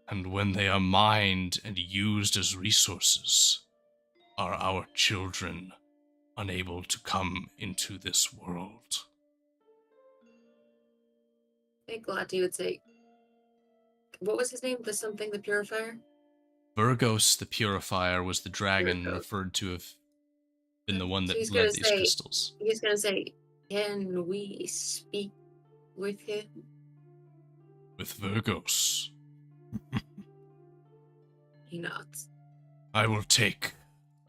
And when they are mined and used as resources, are our children unable to come into this world. I think Lottie would say, what was his name? The Purifier? Vergos the Purifier was the dragon Vergos. referred to have been the one So that he's led gonna these say- crystals. He's gonna say, can we speak with him? With Vergos, He nods. I will take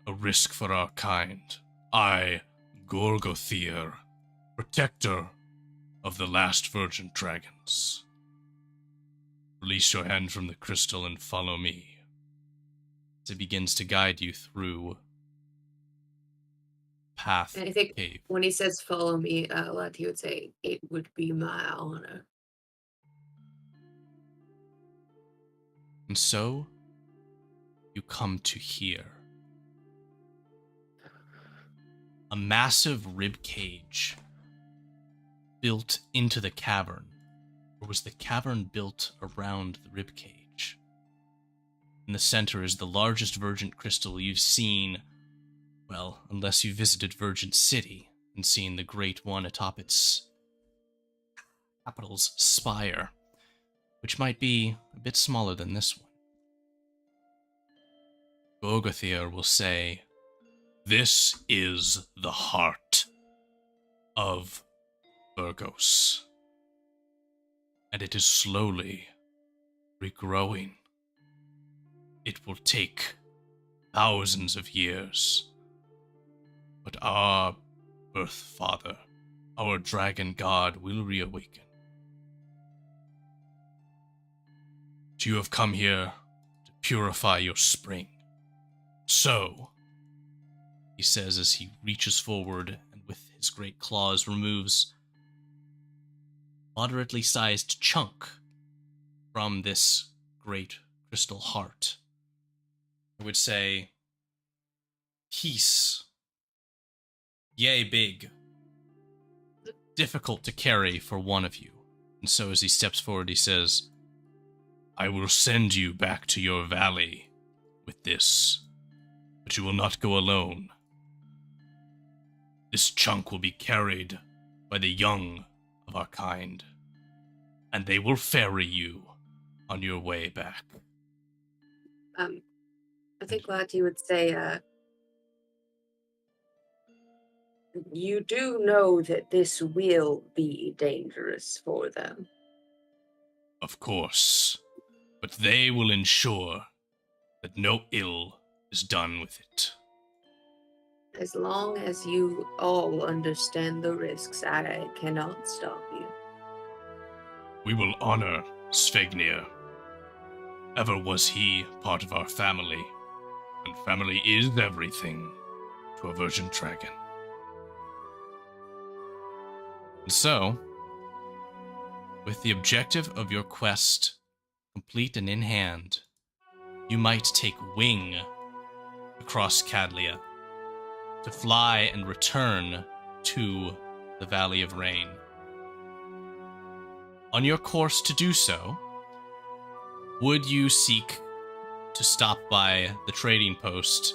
a risk for our kind. I, Gorgothir, protector of the last Vergent Dragons. Release your hand from the crystal and follow me. As it begins to guide you through path And I think cave. when he says follow me, Lottie would say, it would be my honor. And so, you come to here. A massive rib cage built into the cavern, or was the cavern built around the rib cage? In the center is the largest Vergent crystal you've seen, well, unless you visited Vergent City and seen the great one atop its capital's spire, which might be a bit smaller than this one. Bogathir will say, "This is the heart of Burgos, and it is slowly regrowing. It will take thousands of years, but our Earth Father, our dragon god, will reawaken. But you have come here to purify your spring. So," he says as he reaches forward and with his great claws removes a moderately sized chunk from this great crystal heart. I would say piece, yay big, difficult to carry for one of you. And so as he steps forward, he says, "I will send you back to your valley with this, but you will not go alone. This chunk will be carried by the young of our kind, and they will ferry you on your way back." I think Lati would say, you do know that this will be dangerous for them. "Of course, but they will ensure that no ill is done with it." As long as you all understand the risks, I cannot stop you. "We will honor Svegnir. Ever was he part of our family, and family is everything to a virgin dragon. And so, with the objective of your quest complete and in hand, you might take wing across Cadlia to fly and return to the Valley of Rain. On your course to do so, would you seek to stop by the trading post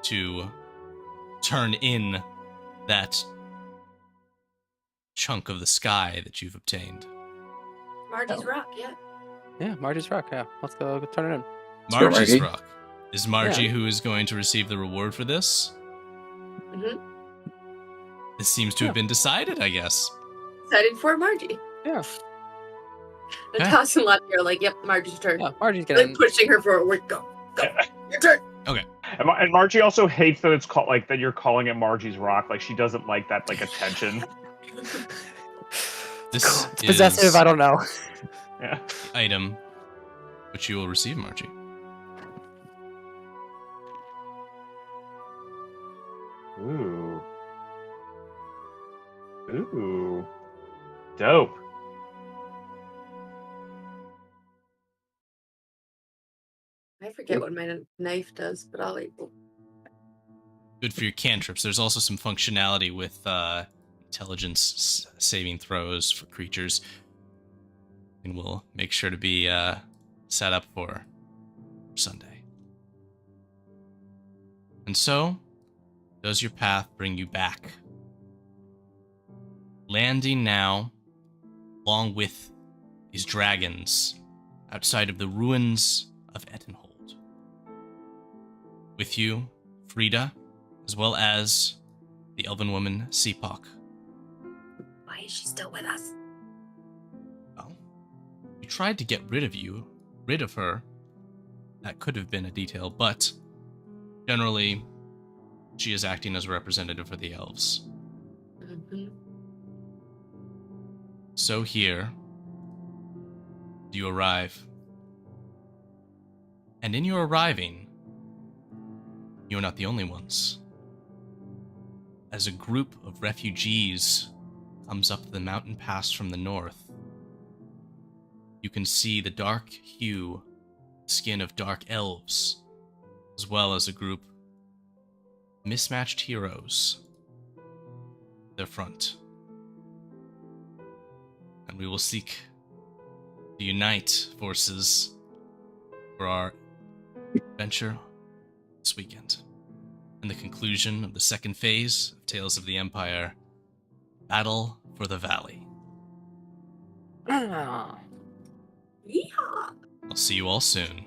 to turn in that chunk of the sky that you've obtained? Margie's Rock, yeah. Yeah, Margie's Rock. Yeah, let's go turn it in. Let's go, Margie's Margie. Rock. Is Margie Yeah. who is going to receive the reward for this? Mm-hmm. This seems to have been decided, I guess. Excited for Margie. Yeah, And Okay. Toss and Lati are like, yep, Margie's turn. yeah. Margie's Like getting. pushing her forward. Go. Your turn. And Margie also hates that it's called like that you're calling it Margie's Rock. Like she doesn't like that like attention. This It's possessive. is I don't know. Yeah. the item which you will receive, Margie. Ooh. Ooh. Dope. I forget what my knife does, but I'll Good for your cantrips. There's also some functionality with intelligence saving throws for creatures. And we'll make sure to be set up for Sunday. And so, does your path bring you back? Landing now, along with these dragons, outside of the ruins of Ettenhold. With you, Frida, as well as the elven woman, Seepak. Why is she still with us? Well, we tried to get rid of her. That could have been a detail, but generally, she is acting as a representative for the elves. Mm-hmm. So here, you arrive. And in your arriving, you're not the only ones. As a group of refugees comes up the mountain pass from the north, you can see the dark hue skin of dark elves, as well as a group of mismatched heroes at their front. And we will seek to unite forces for our adventure this weekend. And the conclusion of the second phase of Tales of the Empire, Battle for the Valley. Yeehaw. I'll see you all soon.